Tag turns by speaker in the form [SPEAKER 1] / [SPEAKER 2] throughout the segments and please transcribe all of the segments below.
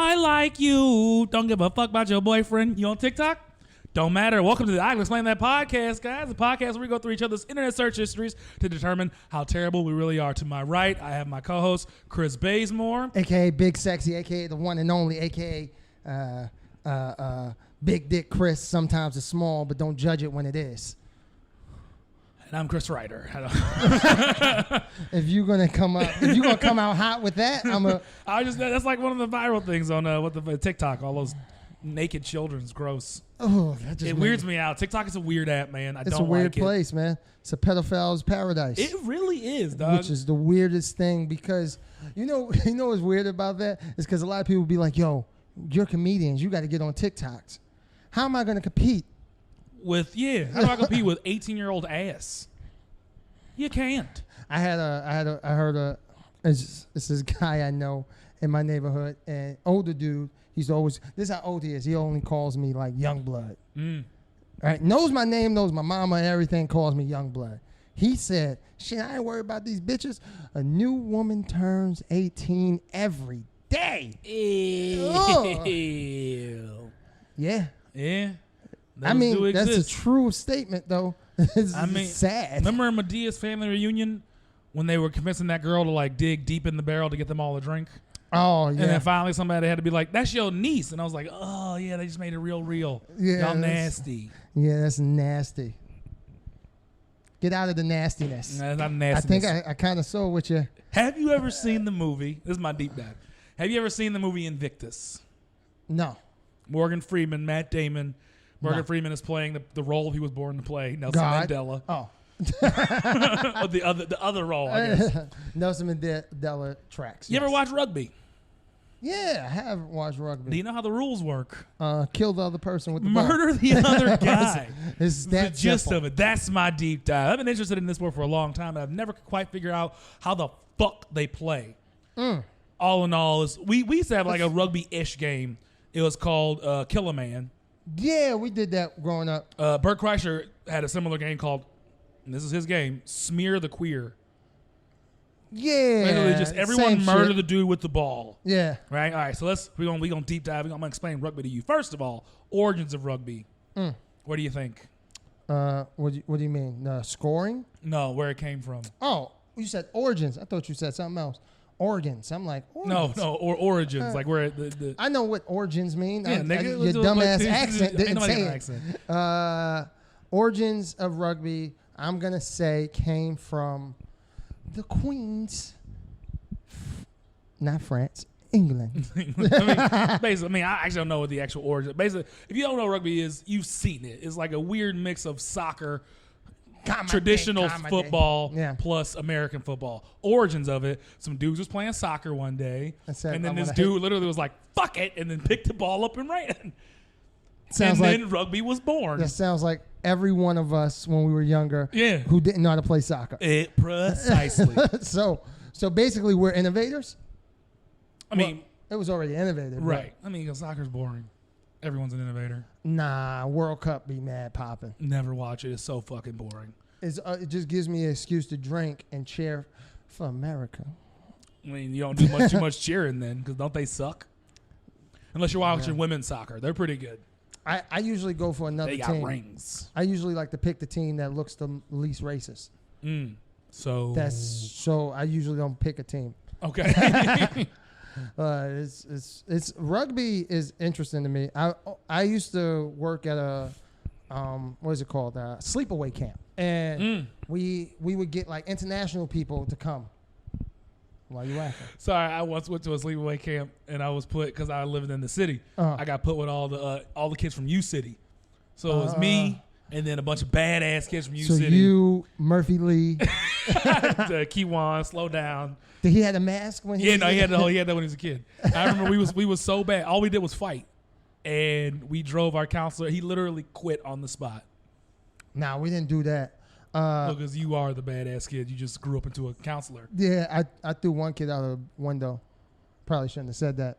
[SPEAKER 1] I like you. Don't give a fuck about your boyfriend. You on TikTok? Don't matter. Welcome to the I Can Explain That podcast, guys. The podcast where we go through each other's internet search histories to determine how terrible we really are. To my right, I have my co-host, Chris Bazemore.
[SPEAKER 2] A.K.A. Big Sexy, A.K.A. the one and only, A.K.A. Big Dick Chris. Sometimes it's small, but don't judge it when it is.
[SPEAKER 1] And I'm Chris Reiter.
[SPEAKER 2] If you're gonna come out hot with that,
[SPEAKER 1] that's like one of the viral things on the TikTok. All those naked children's gross.
[SPEAKER 2] Oh,
[SPEAKER 1] it weirds me out. TikTok is a weird app, man.
[SPEAKER 2] It's a weird place, man. It's a pedophile's paradise.
[SPEAKER 1] It really is, dog.
[SPEAKER 2] Which is the weirdest thing because you know what's weird about that is because a lot of people be like, "Yo, you're comedians. You got to get on TikToks." How am I gonna compete?
[SPEAKER 1] How do I compete with 18-year-old ass? You can't. It's this guy I know in my neighborhood, and older dude. He's always, this is how old he is. He only calls me like young blood. Right? Knows my name, knows my mama and everything, calls me young blood. He said, shit, I ain't worried about these bitches. A new woman turns 18 every day. Ew.
[SPEAKER 2] Yeah.
[SPEAKER 1] Yeah.
[SPEAKER 2] I mean, that's a true statement, though. It's sad.
[SPEAKER 1] Remember Medea's family reunion when they were convincing that girl to like dig deep in the barrel to get them all a drink?
[SPEAKER 2] Oh, yeah.
[SPEAKER 1] And then finally somebody had to be like, that's your niece. And I was like, oh, yeah, they just made it real.
[SPEAKER 2] Yeah,
[SPEAKER 1] y'all nasty.
[SPEAKER 2] Yeah, that's nasty. Get out of the nastiness.
[SPEAKER 1] Nah, not nastiness.
[SPEAKER 2] I think I kind of saw with you.
[SPEAKER 1] Have you ever seen the movie? This is my deep dive. Have you ever seen the movie Invictus?
[SPEAKER 2] No.
[SPEAKER 1] Morgan Freeman, Matt Damon. Morgan Freeman is playing the role he was born to play, Nelson Mandela.
[SPEAKER 2] Oh.
[SPEAKER 1] the other role, I guess.
[SPEAKER 2] Nelson Mandela tracks.
[SPEAKER 1] You ever watch rugby?
[SPEAKER 2] Yeah, I have watched rugby.
[SPEAKER 1] Do you know how the rules work?
[SPEAKER 2] Kill the other person with the
[SPEAKER 1] murder the other guy.
[SPEAKER 2] It's
[SPEAKER 1] the gist of it. That's my deep dive. I've been interested in this sport for a long time, but I've never quite figured out how the fuck they play. All in all, we used to have like a rugby-ish game. It was called Kill a Man.
[SPEAKER 2] Yeah, we did that growing up.
[SPEAKER 1] Bert Kreischer had a similar game called, and this is his game, Smear the Queer.
[SPEAKER 2] Yeah.
[SPEAKER 1] Literally just everyone murder the dude with the ball.
[SPEAKER 2] Yeah.
[SPEAKER 1] Right? All right, so we're gonna deep dive. I'm gonna explain rugby to you. First of all, origins of rugby. What do you think?
[SPEAKER 2] What do you mean? Scoring?
[SPEAKER 1] No, where it came from.
[SPEAKER 2] Oh, you said origins. I thought you said something else. Organs. I'm like, organs.
[SPEAKER 1] No, or origins. Like where the
[SPEAKER 2] I know what origins mean.
[SPEAKER 1] Yeah, nigga,
[SPEAKER 2] your dumbass accent didn't say it.
[SPEAKER 1] Accent.
[SPEAKER 2] Origins of rugby, I'm going to say, came from the Queens, not France, England.
[SPEAKER 1] I actually don't know what the actual origin. Basically, if you don't know what rugby is, you've seen it. It's like a weird mix of soccer, traditional football plus American football. Origins of it, some dudes was playing soccer one day, and then this dude literally was like, fuck it, and then picked the ball up and ran. Then rugby was born.
[SPEAKER 2] That sounds like every one of us when we were younger who didn't know how to play soccer.
[SPEAKER 1] Precisely.
[SPEAKER 2] So basically we're innovators?
[SPEAKER 1] I mean,
[SPEAKER 2] it was already innovative.
[SPEAKER 1] Right. I mean, soccer's boring. Everyone's an innovator.
[SPEAKER 2] Nah, World Cup be mad popping.
[SPEAKER 1] Never watch it. It's so fucking boring.
[SPEAKER 2] It just gives me an excuse to drink and cheer for America.
[SPEAKER 1] I mean, you don't do too much cheering then, because don't they suck? Unless you're watching women's soccer. They're pretty good.
[SPEAKER 2] I usually go for another team.
[SPEAKER 1] They got rings.
[SPEAKER 2] I usually like to pick the team that looks the least racist. So I usually don't pick a team.
[SPEAKER 1] Okay.
[SPEAKER 2] It's rugby is interesting to me. I used to work at a what is it called? Sleepaway camp, and we would get like international people to come. Why are you laughing?
[SPEAKER 1] Sorry, I once went to a sleepaway camp and I was put because I lived in the city. I got put with all the kids from U City, so it was me and then a bunch of badass kids from U City.
[SPEAKER 2] So you, Murphy Lee,
[SPEAKER 1] Kiwan, slow down.
[SPEAKER 2] Did he have a mask when he?
[SPEAKER 1] Yeah, no, he had that when he was a kid. I remember we was so bad. All we did was fight, and we drove our counselor. He literally quit on the spot.
[SPEAKER 2] Nah, we didn't do that.
[SPEAKER 1] Because you are the badass kid. You just grew up into a counselor.
[SPEAKER 2] Yeah, I threw one kid out of the window. Probably shouldn't have said that.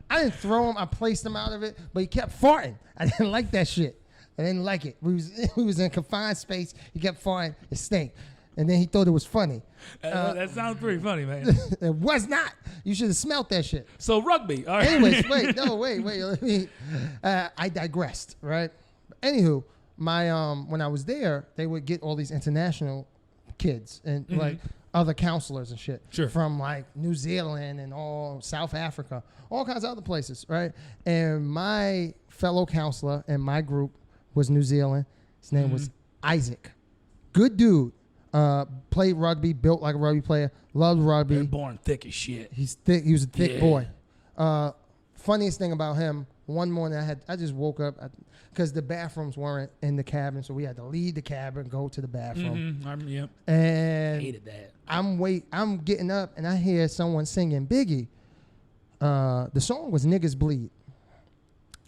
[SPEAKER 2] I didn't throw him. I placed him out of it, but he kept farting. I didn't like that shit. I didn't like it. We was in confined space. He kept farting. It stank. and then he thought it was funny.
[SPEAKER 1] That sounds pretty funny, man.
[SPEAKER 2] It was not. You should have smelt that shit.
[SPEAKER 1] So rugby. All right.
[SPEAKER 2] Anyways, wait. Let me. I digressed. Right. Anywho, my when I was there, they would get all these international kids and like other counselors and shit from like New Zealand and all South Africa, all kinds of other places, right? And my fellow counselor in my group was New Zealand. His name was Isaac. Good dude. Played rugby, built like a rugby player, loved rugby.
[SPEAKER 1] They're born thick as shit.
[SPEAKER 2] He's thick. He was a thick boy. Funniest thing about him, one morning I just woke up because the bathrooms weren't in the cabin, so we had to leave the cabin, go to the bathroom.
[SPEAKER 1] Yep.
[SPEAKER 2] And
[SPEAKER 1] hated that.
[SPEAKER 2] I'm getting up and I hear someone singing Biggie. The song was Niggas Bleed.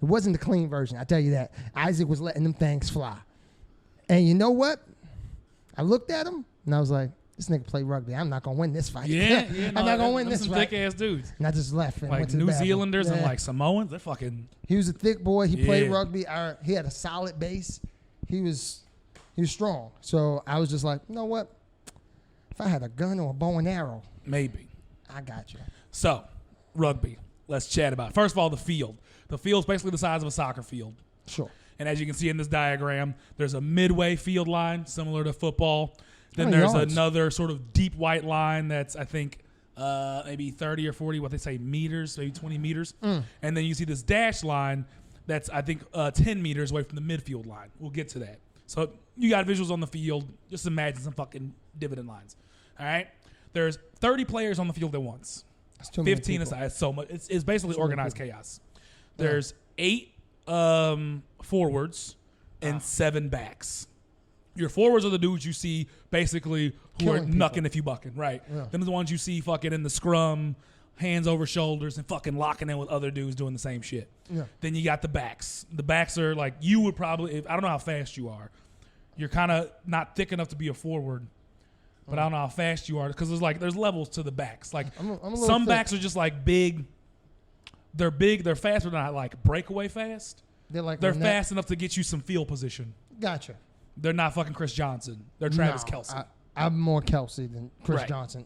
[SPEAKER 2] It wasn't the clean version, I tell you that. Isaac was letting them things fly. And you know what? I looked at him and I was like, this nigga play rugby. I'm not going to win this fight.
[SPEAKER 1] Yeah.
[SPEAKER 2] I'm not going to win this
[SPEAKER 1] fight. Some thick ass dudes.
[SPEAKER 2] And I just left and
[SPEAKER 1] like
[SPEAKER 2] went to the
[SPEAKER 1] New
[SPEAKER 2] bathroom.
[SPEAKER 1] Zealanders and like Samoans. They're fucking.
[SPEAKER 2] He was a thick boy. He played rugby. He had a solid base. He was strong. So I was just like, you know what? If I had a gun or a bow and arrow.
[SPEAKER 1] Maybe.
[SPEAKER 2] I got you.
[SPEAKER 1] So, rugby. Let's chat about it. First of all, the field. The field's basically the size of a soccer field.
[SPEAKER 2] Sure.
[SPEAKER 1] And as you can see in this diagram, there's a midway field line similar to football. Then there's another sort of deep white line that's, I think, maybe 30 or 40, what they say, meters, maybe 20 meters. And then you see this dash line that's, I think, 10 meters away from the midfield line. We'll get to that. So you got visuals on the field. Just imagine some fucking dividend lines. All right? There's 30 players on the field at once. 15 aside. It's so much. It's basically organized chaos. There's 8 forwards and 7 backs. Your forwards are the dudes you see basically who killing are knucking if you bucking, right? Yeah. Them are the ones you see fucking in the scrum, hands over shoulders, and fucking locking in with other dudes doing the same shit. Yeah. Then you got the backs. The backs are like, you would probably, I don't know how fast you are. You're kind of not thick enough to be a forward, but I don't know how fast you are because there's levels to the backs. Like I'm some backs are just like big. They're big, they're fast, but not like breakaway fast. They're fast enough to get you some field position.
[SPEAKER 2] Gotcha.
[SPEAKER 1] They're not fucking Chris Johnson. They're Travis Kelce.
[SPEAKER 2] I'm more Kelce than Chris Johnson.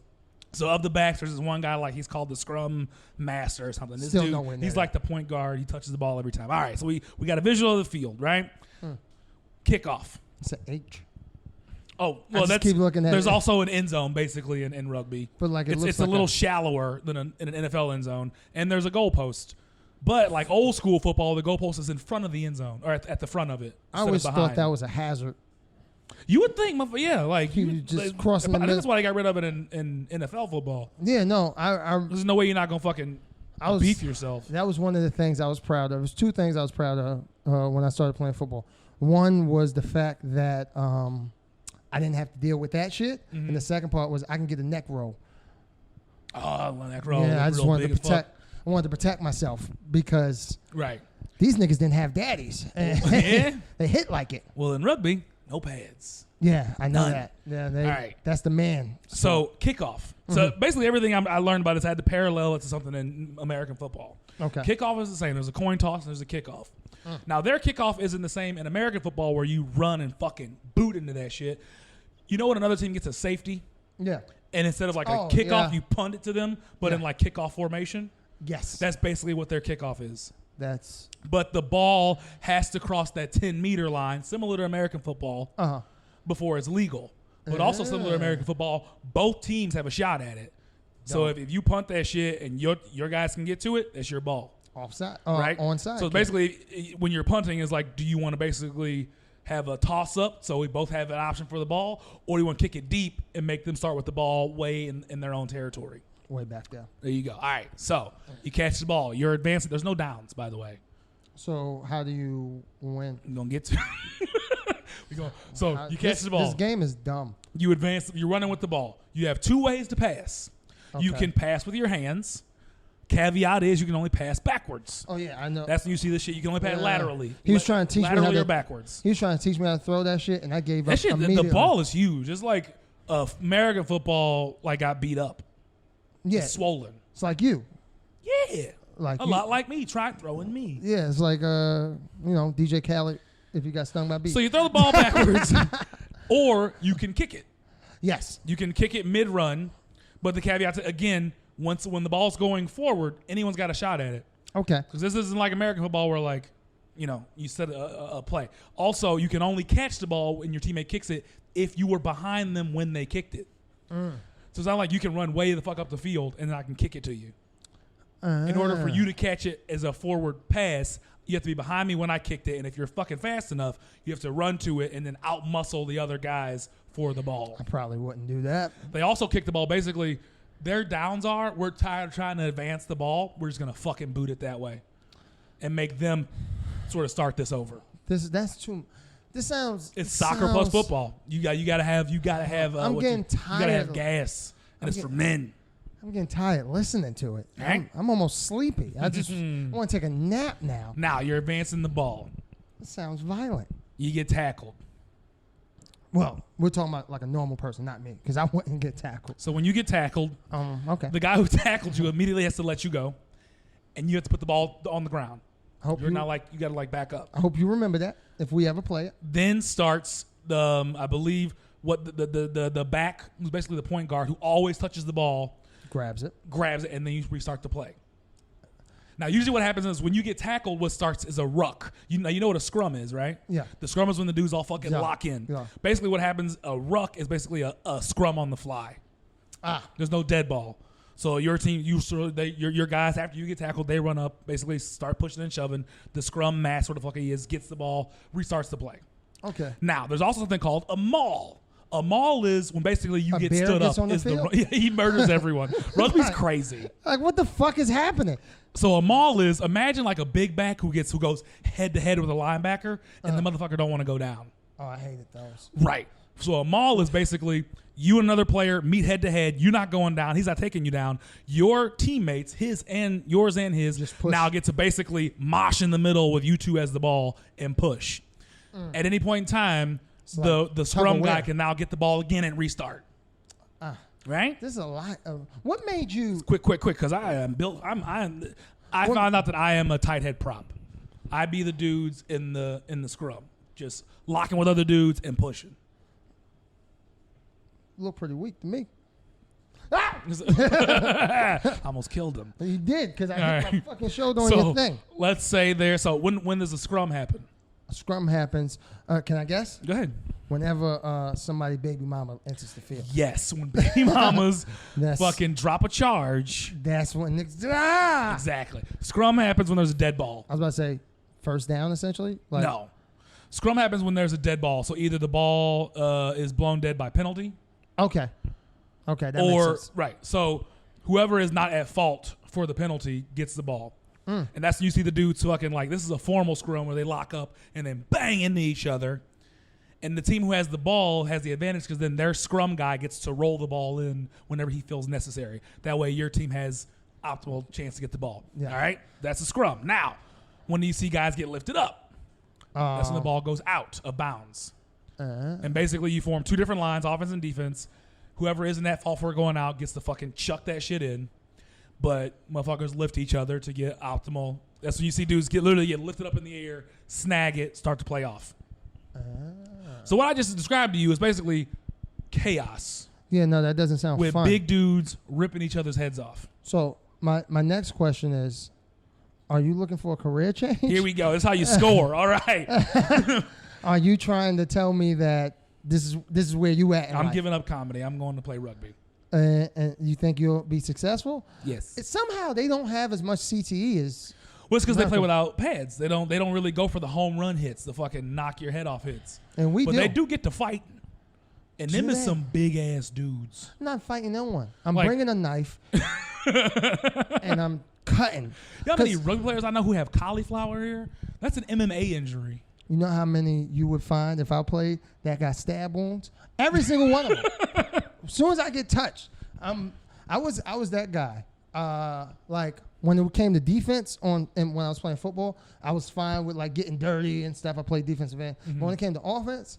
[SPEAKER 1] So of the backs, there's this one guy like he's called the scrum master or something. This dude, he's like the point guard. He touches the ball every time. All right, so we got a visual of the field, right? Kickoff.
[SPEAKER 2] It's an H.
[SPEAKER 1] Oh, well,
[SPEAKER 2] keep looking at
[SPEAKER 1] there's also an end zone basically in rugby.
[SPEAKER 2] But like
[SPEAKER 1] it's a little shallower than in an NFL end zone, and there's a goalpost. But like old school football, the goalpost is in front of the end zone or at the front of it.
[SPEAKER 2] I always thought that was a hazard.
[SPEAKER 1] You would think, like
[SPEAKER 2] you just crossing the middle.
[SPEAKER 1] I think that's why they got rid of it in NFL football.
[SPEAKER 2] Yeah, no,
[SPEAKER 1] there's no way you're not gonna fucking beat yourself.
[SPEAKER 2] That was one of the things I was proud of. There's 2 things I was proud of when I started playing football. One was the fact that I didn't have to deal with that shit, and the second part was I can get a neck roll.
[SPEAKER 1] Oh, neck roll.
[SPEAKER 2] Yeah, I just wanted to protect. I wanted to protect myself because these niggas didn't have daddies. Yeah, they hit like it.
[SPEAKER 1] Well, in rugby, no pads.
[SPEAKER 2] Yeah, I know that. Yeah, all right. That's the man.
[SPEAKER 1] So kickoff. So basically everything I learned about this, I had to parallel it to something in American football. Okay. Kickoff is the same. There's a coin toss and there's a kickoff. Now their kickoff isn't the same in American football where you run and fucking boot into that shit. You know when another team gets a safety?
[SPEAKER 2] Yeah.
[SPEAKER 1] And instead of like a kickoff, you punt it to them, but in like kickoff formation?
[SPEAKER 2] Yes.
[SPEAKER 1] That's basically what their kickoff is.
[SPEAKER 2] But
[SPEAKER 1] the ball has to cross that 10-meter line, similar to American football, before it's legal. But also similar to American football, both teams have a shot at it. So if you punt that shit and your guys can get to it, that's your ball.
[SPEAKER 2] Offside.
[SPEAKER 1] Right?
[SPEAKER 2] Onside.
[SPEAKER 1] So basically, when you're punting, it's like, do you want to basically have a toss-up so we both have an option for the ball, or do you want to kick it deep and make them start with the ball way in their own territory?
[SPEAKER 2] Way back there.
[SPEAKER 1] There you go. All right. So you catch the ball. You're advancing. There's no downs, by the way.
[SPEAKER 2] So how do you win?
[SPEAKER 1] I'm going to get to So you catch the ball.
[SPEAKER 2] This game is dumb.
[SPEAKER 1] You advance. You're running with the ball. You have 2 ways to pass. Okay. You can pass with your hands. Caveat is you can only pass backwards.
[SPEAKER 2] Oh, yeah, I know.
[SPEAKER 1] That's when you see this shit. You can only pass laterally.
[SPEAKER 2] He was trying to teach me how
[SPEAKER 1] laterally or backwards.
[SPEAKER 2] He was trying to teach me how to throw that shit, and I gave up
[SPEAKER 1] immediately. The ball is huge. It's like American football got beat up.
[SPEAKER 2] Yeah.
[SPEAKER 1] It's swollen.
[SPEAKER 2] It's like you.
[SPEAKER 1] Yeah. Like a lot like me. Try throwing me.
[SPEAKER 2] Yeah, it's like DJ Khaled if you got stung by bees.
[SPEAKER 1] So you throw the ball backwards or you can kick it.
[SPEAKER 2] Yes.
[SPEAKER 1] You can kick it mid-run, but the caveat, again, when the ball's going forward, anyone's got a shot at it.
[SPEAKER 2] Okay.
[SPEAKER 1] Because this isn't like American football where, like, you know, you set a play. Also, you can only catch the ball when your teammate kicks it if you were behind them when they kicked it. So it's not like you can run way the fuck up the field and then I can kick it to you. In order for you to catch it as a forward pass, you have to be behind me when I kicked it. And if you're fucking fast enough, you have to run to it and then out-muscle the other guys for the ball.
[SPEAKER 2] I probably wouldn't do that.
[SPEAKER 1] They also kick the ball. Basically, their downs are, we're tired of trying to advance the ball. We're just going to fucking boot it that way and make them sort of start this over.
[SPEAKER 2] That's too. This sounds.
[SPEAKER 1] It's soccer plus football. You gotta have.
[SPEAKER 2] I'm getting tired.
[SPEAKER 1] You gotta have gas, and it's for men.
[SPEAKER 2] I'm getting tired listening to it.
[SPEAKER 1] Right?
[SPEAKER 2] I'm almost sleepy. I just want to take a nap now.
[SPEAKER 1] Now you're advancing the ball.
[SPEAKER 2] This sounds violent.
[SPEAKER 1] You get tackled.
[SPEAKER 2] Well, we're talking about like a normal person, not me, because I wouldn't get tackled.
[SPEAKER 1] So when you get tackled,
[SPEAKER 2] okay,
[SPEAKER 1] the guy who tackled you immediately has to let you go, and you have to put the ball on the ground. You're not like you got to like back up.
[SPEAKER 2] I hope you remember that if we ever play it.
[SPEAKER 1] Then starts the I believe what the back, who's basically the point guard who always touches the ball, grabs it, and then you restart the play. Now, usually what happens is when you get tackled, what starts is a ruck. You know what a scrum is, right?
[SPEAKER 2] Yeah.
[SPEAKER 1] The scrum is when the dudes all fucking lock in.
[SPEAKER 2] Yeah.
[SPEAKER 1] Basically, what happens, a ruck is basically a scrum on the fly. There's no dead ball. So your team, your guys, after you get tackled, they run up, basically start pushing and shoving. The scrum mass, sort of fuck he is, gets the ball, restarts the play.
[SPEAKER 2] Okay.
[SPEAKER 1] Now, there's also something called a maul. A maul is when basically you get stood up.
[SPEAKER 2] On the field?
[SPEAKER 1] He murders everyone. Rugby's crazy.
[SPEAKER 2] Like, what the fuck is happening?
[SPEAKER 1] So a maul is, imagine like a big back who goes head to head with a linebacker, and the motherfucker don't want to go down.
[SPEAKER 2] Oh, I hated those.
[SPEAKER 1] Right. So a maul is basically you and another player meet head to head. You're not going down. He's not taking you down. Your teammates, yours and his, now get to basically mosh in the middle with you two as the ball and push. At any point in time, the scrum guy can now get the ball again and restart. Right?
[SPEAKER 2] This is a lot of. What made you
[SPEAKER 1] quick? Because I am built. I found out that I am a tight head prop. I be the dudes in the scrum, just locking with other dudes and pushing.
[SPEAKER 2] Look pretty weak to me.
[SPEAKER 1] I almost killed him.
[SPEAKER 2] You did, because I hit my fucking shoulder on your thing.
[SPEAKER 1] Let's say there. So when does a scrum happen?
[SPEAKER 2] A scrum happens. Can I guess?
[SPEAKER 1] Go ahead.
[SPEAKER 2] Whenever somebody baby mama enters the field.
[SPEAKER 1] Yes, when baby mamas fucking drop a charge.
[SPEAKER 2] That's when
[SPEAKER 1] exactly. Scrum happens when there's a dead ball.
[SPEAKER 2] I was about to say first down, essentially.
[SPEAKER 1] No. Scrum happens when there's a dead ball. So either the ball is blown dead by penalty.
[SPEAKER 2] Okay, that makes sense.
[SPEAKER 1] Right. So whoever is not at fault for the penalty gets the ball. And that's when you see the dudes fucking like, this is a formal scrum where they lock up and then bang into each other. And the team who has the ball has the advantage because then their scrum guy gets to roll the ball in whenever he feels necessary. That way your team has optimal chance to get the ball. Yeah. All right? That's a scrum. Now, when you see guys get lifted up, that's when the ball goes out of bounds. And basically you form two different lines, offense and defense. Whoever isn't at fault for going out gets to fucking chuck that shit in. But motherfuckers lift each other to get optimal. That's when you see dudes literally get lifted up in the air, snag it, start to play off. So what I just described to you is basically chaos.
[SPEAKER 2] Yeah, no, that doesn't sound
[SPEAKER 1] with
[SPEAKER 2] fun.
[SPEAKER 1] With big dudes ripping each other's heads off.
[SPEAKER 2] So my next question is, are you looking for a career change?
[SPEAKER 1] Here we go. That's how you score. All right.
[SPEAKER 2] Are you trying to tell me that this is where you at in
[SPEAKER 1] I'm
[SPEAKER 2] life?
[SPEAKER 1] giving up comedy. I'm going to play rugby.
[SPEAKER 2] And you think you'll be successful?
[SPEAKER 1] Yes.
[SPEAKER 2] Somehow they don't have as much CTE as.
[SPEAKER 1] Well, it's because they play without pads. They don't really go for the home run hits, the fucking knock your head off hits.
[SPEAKER 2] And
[SPEAKER 1] but they do get to fight. And them is some big ass dudes.
[SPEAKER 2] I'm not fighting no one. I'm bringing a knife and I'm cutting.
[SPEAKER 1] You know how many rugby players I know who have cauliflower here? That's an MMA injury.
[SPEAKER 2] You know how many you would find if I played that got stab wounds? Every single one of them. As soon as I get touched, I was that guy. Like when it came to defense and when I was playing football, I was fine with like getting dirty and stuff. I played defensive end. But when it came to offense,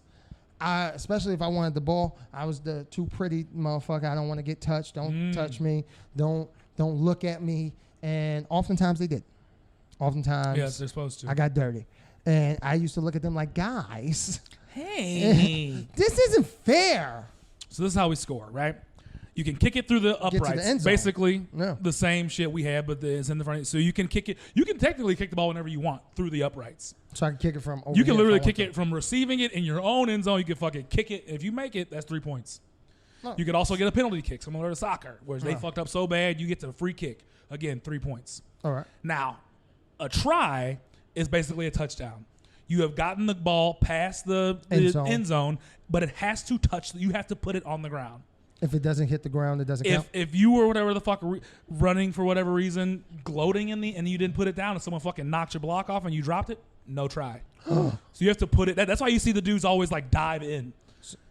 [SPEAKER 2] especially if I wanted the ball, I was the too pretty motherfucker. I don't want to get touched. Don't touch me. Don't look at me. And oftentimes they did. Oftentimes,
[SPEAKER 1] yes, they're supposed to.
[SPEAKER 2] I got dirty. And I used to look at them like, guys,
[SPEAKER 1] hey,
[SPEAKER 2] this isn't fair.
[SPEAKER 1] So this is how we score, right? You can kick it through the uprights. Basically, the same shit we had, but it's in the front. So you can kick it. You can technically kick the ball whenever you want through the uprights.
[SPEAKER 2] So I can kick it from over
[SPEAKER 1] You can literally kick it from receiving it in your own end zone. You can fucking kick it. If you make it, that's 3 points. Oh. You could also get a penalty kick, similar to soccer, where they fucked up so bad, you get to a free kick. Again, 3 points.
[SPEAKER 2] All right.
[SPEAKER 1] Now, a try is basically a touchdown. You have gotten the ball past the end zone, but it has to touch. You have to put it on the ground.
[SPEAKER 2] If it doesn't hit the ground, it doesn't count.
[SPEAKER 1] If you were whatever the fuck running for whatever reason, gloating and you didn't put it down, and someone fucking knocked your block off and you dropped it, no try. So you have to put it. That's why you see the dudes always like dive in,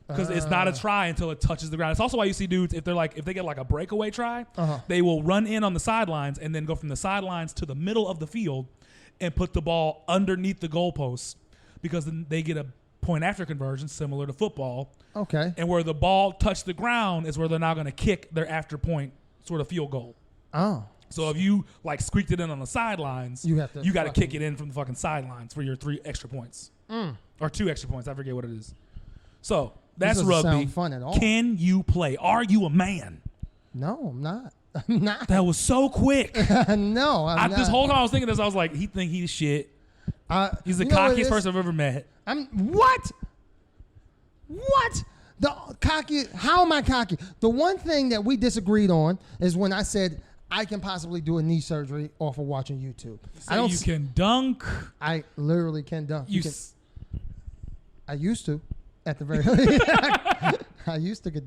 [SPEAKER 1] because it's not a try until it touches the ground. It's also why you see dudes if they get like a breakaway try, they will run in on the sidelines and then go from the sidelines to the middle of the field and put the ball underneath the goalpost, because then they get a point after conversion similar to football.
[SPEAKER 2] Okay.
[SPEAKER 1] And where the ball touched the ground is where they're now going to kick their after point sort of field goal.
[SPEAKER 2] Oh.
[SPEAKER 1] So if you like squeaked it in on the sidelines, you got to kick it in from the fucking sidelines for your 3 extra points. Or 2 extra points. I forget what it is. So that's rugby.
[SPEAKER 2] Sound fun at all.
[SPEAKER 1] Can you play? Are you a man?
[SPEAKER 2] No, I'm not. I'm not.
[SPEAKER 1] That was so quick.
[SPEAKER 2] No, I'm not.
[SPEAKER 1] This whole time I was thinking this, I was like, he think he's shit. He's the cockiest person I've ever met.
[SPEAKER 2] What? The cocky? How am I cocky? The one thing that we disagreed on is when I said I can possibly do a knee surgery off of watching YouTube.
[SPEAKER 1] You can dunk.
[SPEAKER 2] I literally can dunk. I used to, at the very I used to get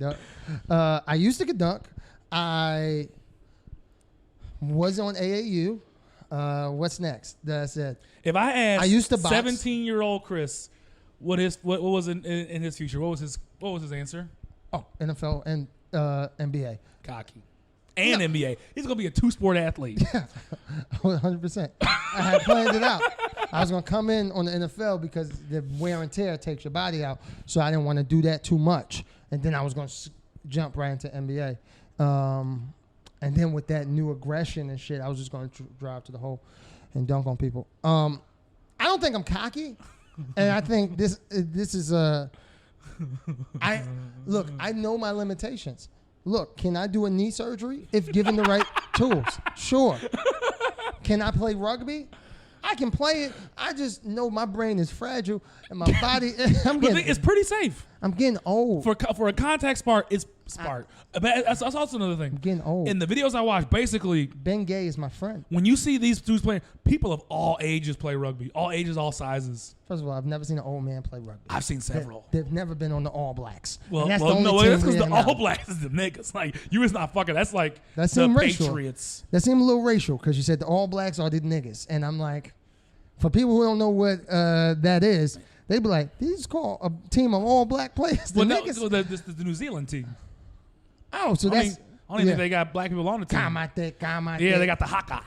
[SPEAKER 2] dunk. I was on AAU. What's next? That's it.
[SPEAKER 1] If I asked
[SPEAKER 2] I used to box.
[SPEAKER 1] 17-year-old Chris what was in his future, what was his answer?
[SPEAKER 2] Oh, NFL and NBA.
[SPEAKER 1] Cocky. And NBA. He's gonna be a 2-sport athlete.
[SPEAKER 2] Yeah, 100%. I had planned it out. I was gonna come in on the NFL because the wear and tear takes your body out, so I didn't want to do that too much. And then I was gonna jump right into NBA. And then with that new aggression and shit, I was just going to drive to the hole and dunk on people. I don't think I'm cocky, and I think this is I know my limitations. Look, can I do a knee surgery if given the right tools? Sure. Can I play rugby? I can play it. I just know my brain is fragile and my body.
[SPEAKER 1] It's pretty safe.
[SPEAKER 2] I'm getting old.
[SPEAKER 1] For a contact sport, it's smart. But that's also another thing.
[SPEAKER 2] I'm getting old.
[SPEAKER 1] In the videos I watch, basically,
[SPEAKER 2] Ben Gay is my friend.
[SPEAKER 1] When you see these dudes playing, people of all ages play rugby. All ages, all sizes.
[SPEAKER 2] First of all, I've never seen an old man play rugby.
[SPEAKER 1] I've seen several.
[SPEAKER 2] They've never been on the All Blacks.
[SPEAKER 1] Well, that's because the All Blacks is the niggas. Like, you is not fucking. That's like
[SPEAKER 2] the Patriots. That seemed a little racial because you said the All Blacks are the niggas, and I'm like, for people who don't know what that is, they'd be like, "These call a team of all black players."
[SPEAKER 1] This is the New Zealand team.
[SPEAKER 2] Oh, so
[SPEAKER 1] I don't think they got black people on the team. Yeah, they got the haka.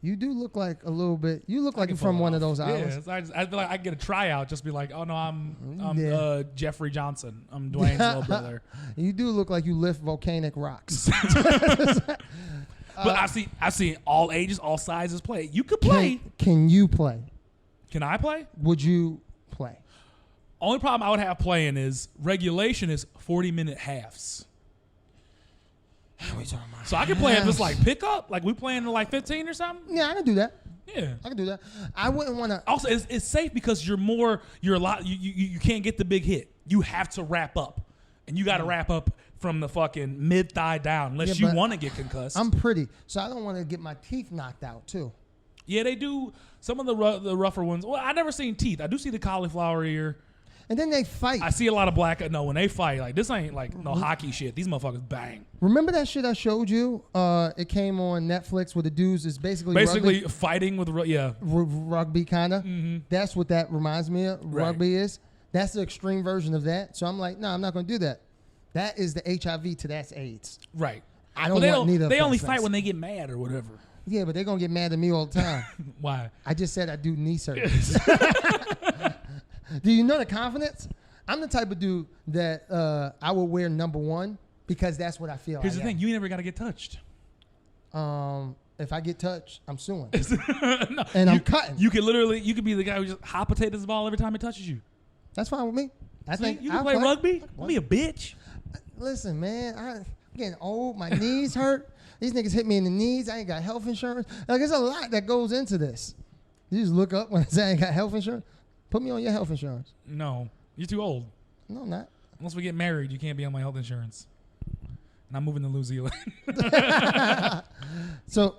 [SPEAKER 2] You do look like a little bit. You look like you're from one of those islands.
[SPEAKER 1] Yeah, I feel like I get a tryout. Just be like, oh no, I'm Jeffrey Johnson. I'm Dwayne's little brother.
[SPEAKER 2] You do look like you lift volcanic rocks.
[SPEAKER 1] But I've seen all ages, all sizes play. You could play.
[SPEAKER 2] Can you play?
[SPEAKER 1] Can I play?
[SPEAKER 2] Would you play?
[SPEAKER 1] Only problem I would have playing is regulation is 40-minute halves. So I can play at this like pickup, like we playing to like 15 or something.
[SPEAKER 2] Yeah, I can do that.
[SPEAKER 1] Yeah,
[SPEAKER 2] I can do that. I wouldn't want to.
[SPEAKER 1] Also, it's safe because you're a lot. You can't get the big hit. You have to wrap up, and you got to wrap up from the fucking mid thigh down, unless you want to get concussed.
[SPEAKER 2] I'm pretty, so I don't want to get my teeth knocked out too.
[SPEAKER 1] Yeah, they do. Some of the rougher ones. Well, I never seen teeth. I do see the cauliflower ear.
[SPEAKER 2] And then they fight.
[SPEAKER 1] I see a lot of black. No, when they fight, like this ain't like no hockey shit. These motherfuckers bang.
[SPEAKER 2] Remember that shit I showed you? It came on Netflix where the dudes is basically rugby,
[SPEAKER 1] fighting with
[SPEAKER 2] rugby kind of.
[SPEAKER 1] Mm-hmm.
[SPEAKER 2] That's what that reminds me of.
[SPEAKER 1] Right.
[SPEAKER 2] Rugby is. That's the extreme version of that. So I'm like, no, I'm not going to do that. That is the HIV to that's AIDS.
[SPEAKER 1] Right.
[SPEAKER 2] I don't want neither.
[SPEAKER 1] They only fight when they get mad or whatever.
[SPEAKER 2] Yeah, but they're going to get mad at me all the time.
[SPEAKER 1] Why?
[SPEAKER 2] I just said I do knee surgeries. Do you know the confidence? I'm the type of dude that I will wear number 1 because that's what I feel.
[SPEAKER 1] Here's the thing. You never got to get touched.
[SPEAKER 2] If I get touched, I'm suing.
[SPEAKER 1] No,
[SPEAKER 2] I'm cutting.
[SPEAKER 1] You could be the guy who just hot potatoes the ball every time it touches you.
[SPEAKER 2] That's fine with me. I think
[SPEAKER 1] you can play rugby. Don't be a bitch.
[SPEAKER 2] Listen, man, I'm getting old. My knees hurt. These niggas hit me in the knees. I ain't got health insurance. Like, there's a lot that goes into this. You just look up when I say I ain't got health insurance. Put me on your health insurance.
[SPEAKER 1] No, you're too old.
[SPEAKER 2] No, I'm not.
[SPEAKER 1] Once we get married, you can't be on my health insurance. And I'm moving to New Zealand.
[SPEAKER 2] So,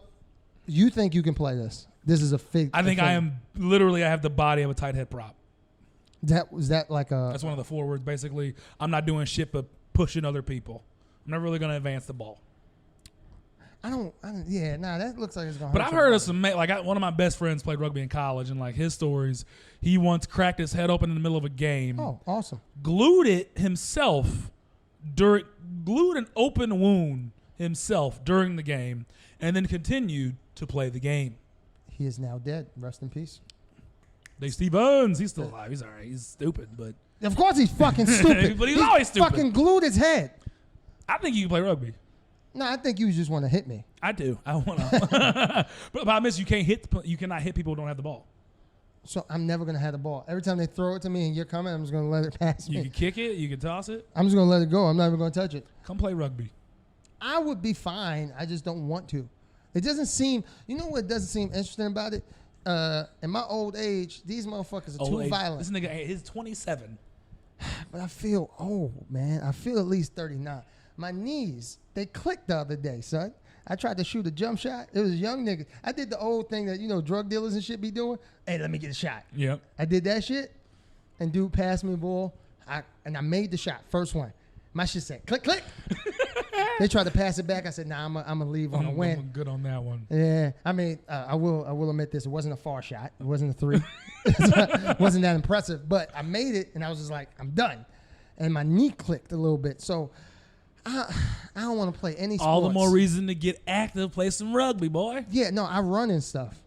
[SPEAKER 2] you think you can play this? This is a fake.
[SPEAKER 1] I think I am literally. I have the body of a tight head prop.
[SPEAKER 2] Was that like a?
[SPEAKER 1] That's one of the forwards. Basically, I'm not doing shit but pushing other people. I'm not really going to advance the ball. That looks like it's going to hurt. But I've heard of some, one of my best friends played rugby in college, and like his stories, he once cracked his head open in the middle of a game.
[SPEAKER 2] Oh, awesome.
[SPEAKER 1] Glued an open wound himself during the game, and then continued to play the game.
[SPEAKER 2] He is now dead. Rest in peace.
[SPEAKER 1] Dave Stevens, he's still alive. He's all right. He's stupid, but.
[SPEAKER 2] Of course he's fucking stupid.
[SPEAKER 1] But he's always stupid.
[SPEAKER 2] Fucking glued his head.
[SPEAKER 1] I think you can play rugby.
[SPEAKER 2] No, I think you just want to hit me.
[SPEAKER 1] I do. I want to. But the problem is you cannot hit people who don't have the ball.
[SPEAKER 2] So I'm never going to have the ball. Every time they throw it to me and you're coming, I'm just going to let it pass me.
[SPEAKER 1] You can kick it. You can toss it.
[SPEAKER 2] I'm just going to let it go. I'm not even going to touch it.
[SPEAKER 1] Come play rugby.
[SPEAKER 2] I would be fine. I just don't want to. It doesn't seem, you know what doesn't seem interesting about it? In my old age, these motherfuckers are too violent.
[SPEAKER 1] This nigga, he's 27.
[SPEAKER 2] But I feel old, man. I feel at least 39. My knees, they clicked the other day, son. I tried to shoot a jump shot. It was a young nigga. I did the old thing that, drug dealers and shit be doing. Hey, let me get a shot.
[SPEAKER 1] Yep.
[SPEAKER 2] I did that shit, and dude passed me the ball, and I made the shot, first one. My shit said, click, click. They tried to pass it back. I said, nah, I'm going to leave on a win.
[SPEAKER 1] I'm good on that one.
[SPEAKER 2] Yeah. I mean, I will admit this. It wasn't a far shot. It wasn't a 3. It wasn't that impressive. But I made it, and I was just like, I'm done. And my knee clicked a little bit. So I don't want to play any sports.
[SPEAKER 1] All the more reason to get active, play some rugby, boy.
[SPEAKER 2] Yeah, no, I run and stuff.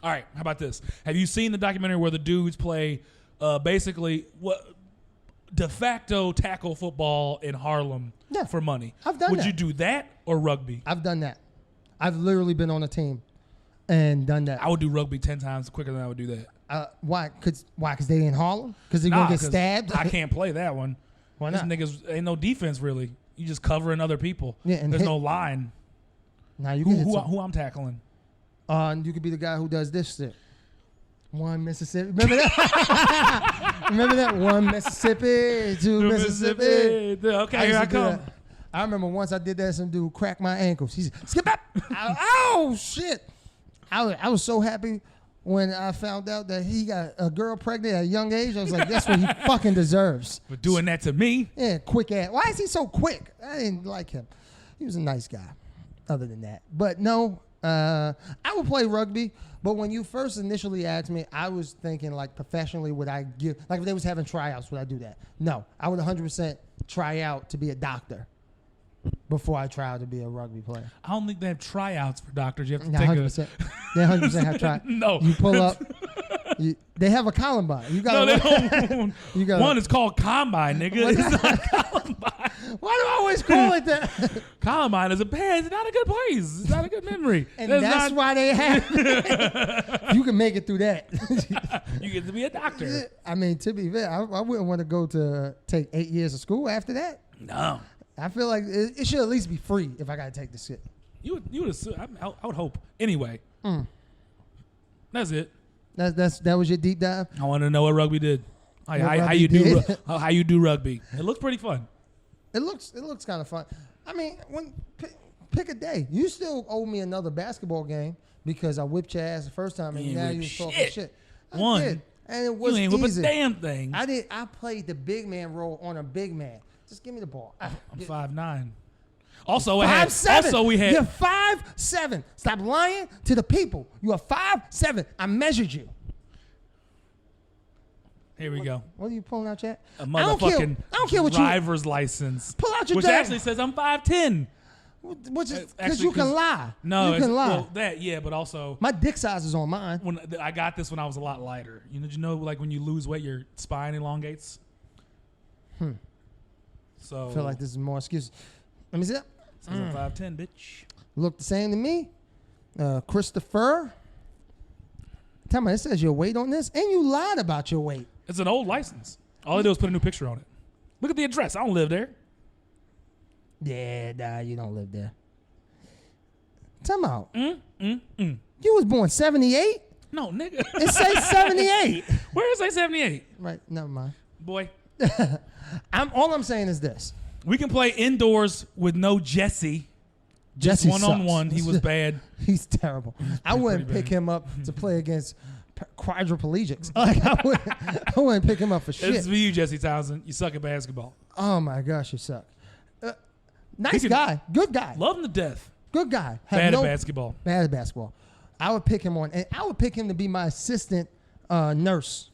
[SPEAKER 1] All right, how about this? Have you seen the documentary where the dudes play basically de facto tackle football in Harlem for money?
[SPEAKER 2] I've done that.
[SPEAKER 1] Would you do that or rugby?
[SPEAKER 2] I've done that. I've literally been on a team and done that.
[SPEAKER 1] I would do rugby 10 times quicker than I would do that.
[SPEAKER 2] Why? Because they in Harlem? Because they're going to get stabbed?
[SPEAKER 1] I can't play that one.
[SPEAKER 2] Why not?
[SPEAKER 1] These niggas ain't no defense, really. You just covering other people.
[SPEAKER 2] Yeah, and
[SPEAKER 1] there's no line.
[SPEAKER 2] Now you can
[SPEAKER 1] who I'm tackling?
[SPEAKER 2] You could be the guy who does this shit. One Mississippi. Remember that? Remember that? One Mississippi, two Mississippi.
[SPEAKER 1] Okay, here I come.
[SPEAKER 2] I remember once I did that. Some dude cracked my ankles. He said, skip up. Oh, shit. I was so happy when I found out that he got a girl pregnant at a young age. I was like, that's what he fucking deserves.
[SPEAKER 1] For doing that to me?
[SPEAKER 2] Yeah, quick ass. Why is he so quick? I didn't like him. He was a nice guy, other than that. But no, I would play rugby. But when you first initially asked me, I was thinking, like, professionally, would I give, like, if they was having tryouts, would I do that? No. I would 100% try out to be a doctor before I try out to be a rugby player.
[SPEAKER 1] I don't think they have tryouts for doctors. You have to
[SPEAKER 2] No,
[SPEAKER 1] take
[SPEAKER 2] 100%. They 100% have tryouts.
[SPEAKER 1] No.
[SPEAKER 2] You pull up. They have a Columbine. You got
[SPEAKER 1] no, they don't. One is called Combine, nigga. It's not Columbine.
[SPEAKER 2] Why do I always call it that?
[SPEAKER 1] Columbine is it's not a good place. It's not a good memory.
[SPEAKER 2] And that's why they have it. You can make it through that.
[SPEAKER 1] You get to be a doctor.
[SPEAKER 2] I mean, to be fair, I wouldn't want to take 8 years of school after that.
[SPEAKER 1] No.
[SPEAKER 2] I feel like it should at least be free if I got to take this shit.
[SPEAKER 1] You would assume, I would hope. Anyway. That's it.
[SPEAKER 2] That was your deep dive?
[SPEAKER 1] I want to know what rugby did. How you do rugby. It looks pretty fun.
[SPEAKER 2] It looks kind of fun. I mean, pick a day. You still owe me another basketball game because I whipped your ass the first time and now you're talking shit. I did. And it was
[SPEAKER 1] you ain't
[SPEAKER 2] easy.
[SPEAKER 1] whip a damn thing.
[SPEAKER 2] I played the big man role on a big man. Just give me the ball.
[SPEAKER 1] I'm 5'9". Also, we
[SPEAKER 2] You're
[SPEAKER 1] had
[SPEAKER 2] 5'7". Stop lying to the people. You are 5'7". I measured you.
[SPEAKER 1] Here we go.
[SPEAKER 2] What are you pulling out, chat?
[SPEAKER 1] A motherfucking
[SPEAKER 2] I don't care what
[SPEAKER 1] driver's license.
[SPEAKER 2] Pull out your
[SPEAKER 1] which actually says I'm 5'10".
[SPEAKER 2] Which is because you can lie.
[SPEAKER 1] No,
[SPEAKER 2] you can lie.
[SPEAKER 1] Well, but also
[SPEAKER 2] my dick size is on mine.
[SPEAKER 1] When I got this when I was a lot lighter. Did you know like when you lose weight, your spine elongates? So
[SPEAKER 2] I feel like this is more excuses. Let me see that.
[SPEAKER 1] Says I'm 5'10", bitch.
[SPEAKER 2] Look the same to me. Christopher. Tell me, it says your weight on this, and you lied about your weight.
[SPEAKER 1] It's an old license. All they do is put a new picture on it. Look at the address. I don't live there.
[SPEAKER 2] Yeah, nah, you don't live there. Time out. You was born 78?
[SPEAKER 1] No, nigga.
[SPEAKER 2] It says 78.
[SPEAKER 1] Where does it say 78?
[SPEAKER 2] Right, never mind.
[SPEAKER 1] Boy.
[SPEAKER 2] All I'm saying is this.
[SPEAKER 1] We can play indoors with no Jesse.
[SPEAKER 2] Jesse
[SPEAKER 1] one-on-one. He was bad.
[SPEAKER 2] He's terrible. I wouldn't pick him up to play against quadriplegics. Like, I wouldn't pick him up for shit.
[SPEAKER 1] This is for you, Jesse Townsend. You suck at basketball.
[SPEAKER 2] Oh, my gosh, you suck. Nice guy. Good guy.
[SPEAKER 1] Love him to death.
[SPEAKER 2] Good guy.
[SPEAKER 1] Bad at basketball.
[SPEAKER 2] Bad at basketball. I would pick him on. And I would pick him to be my assistant nurse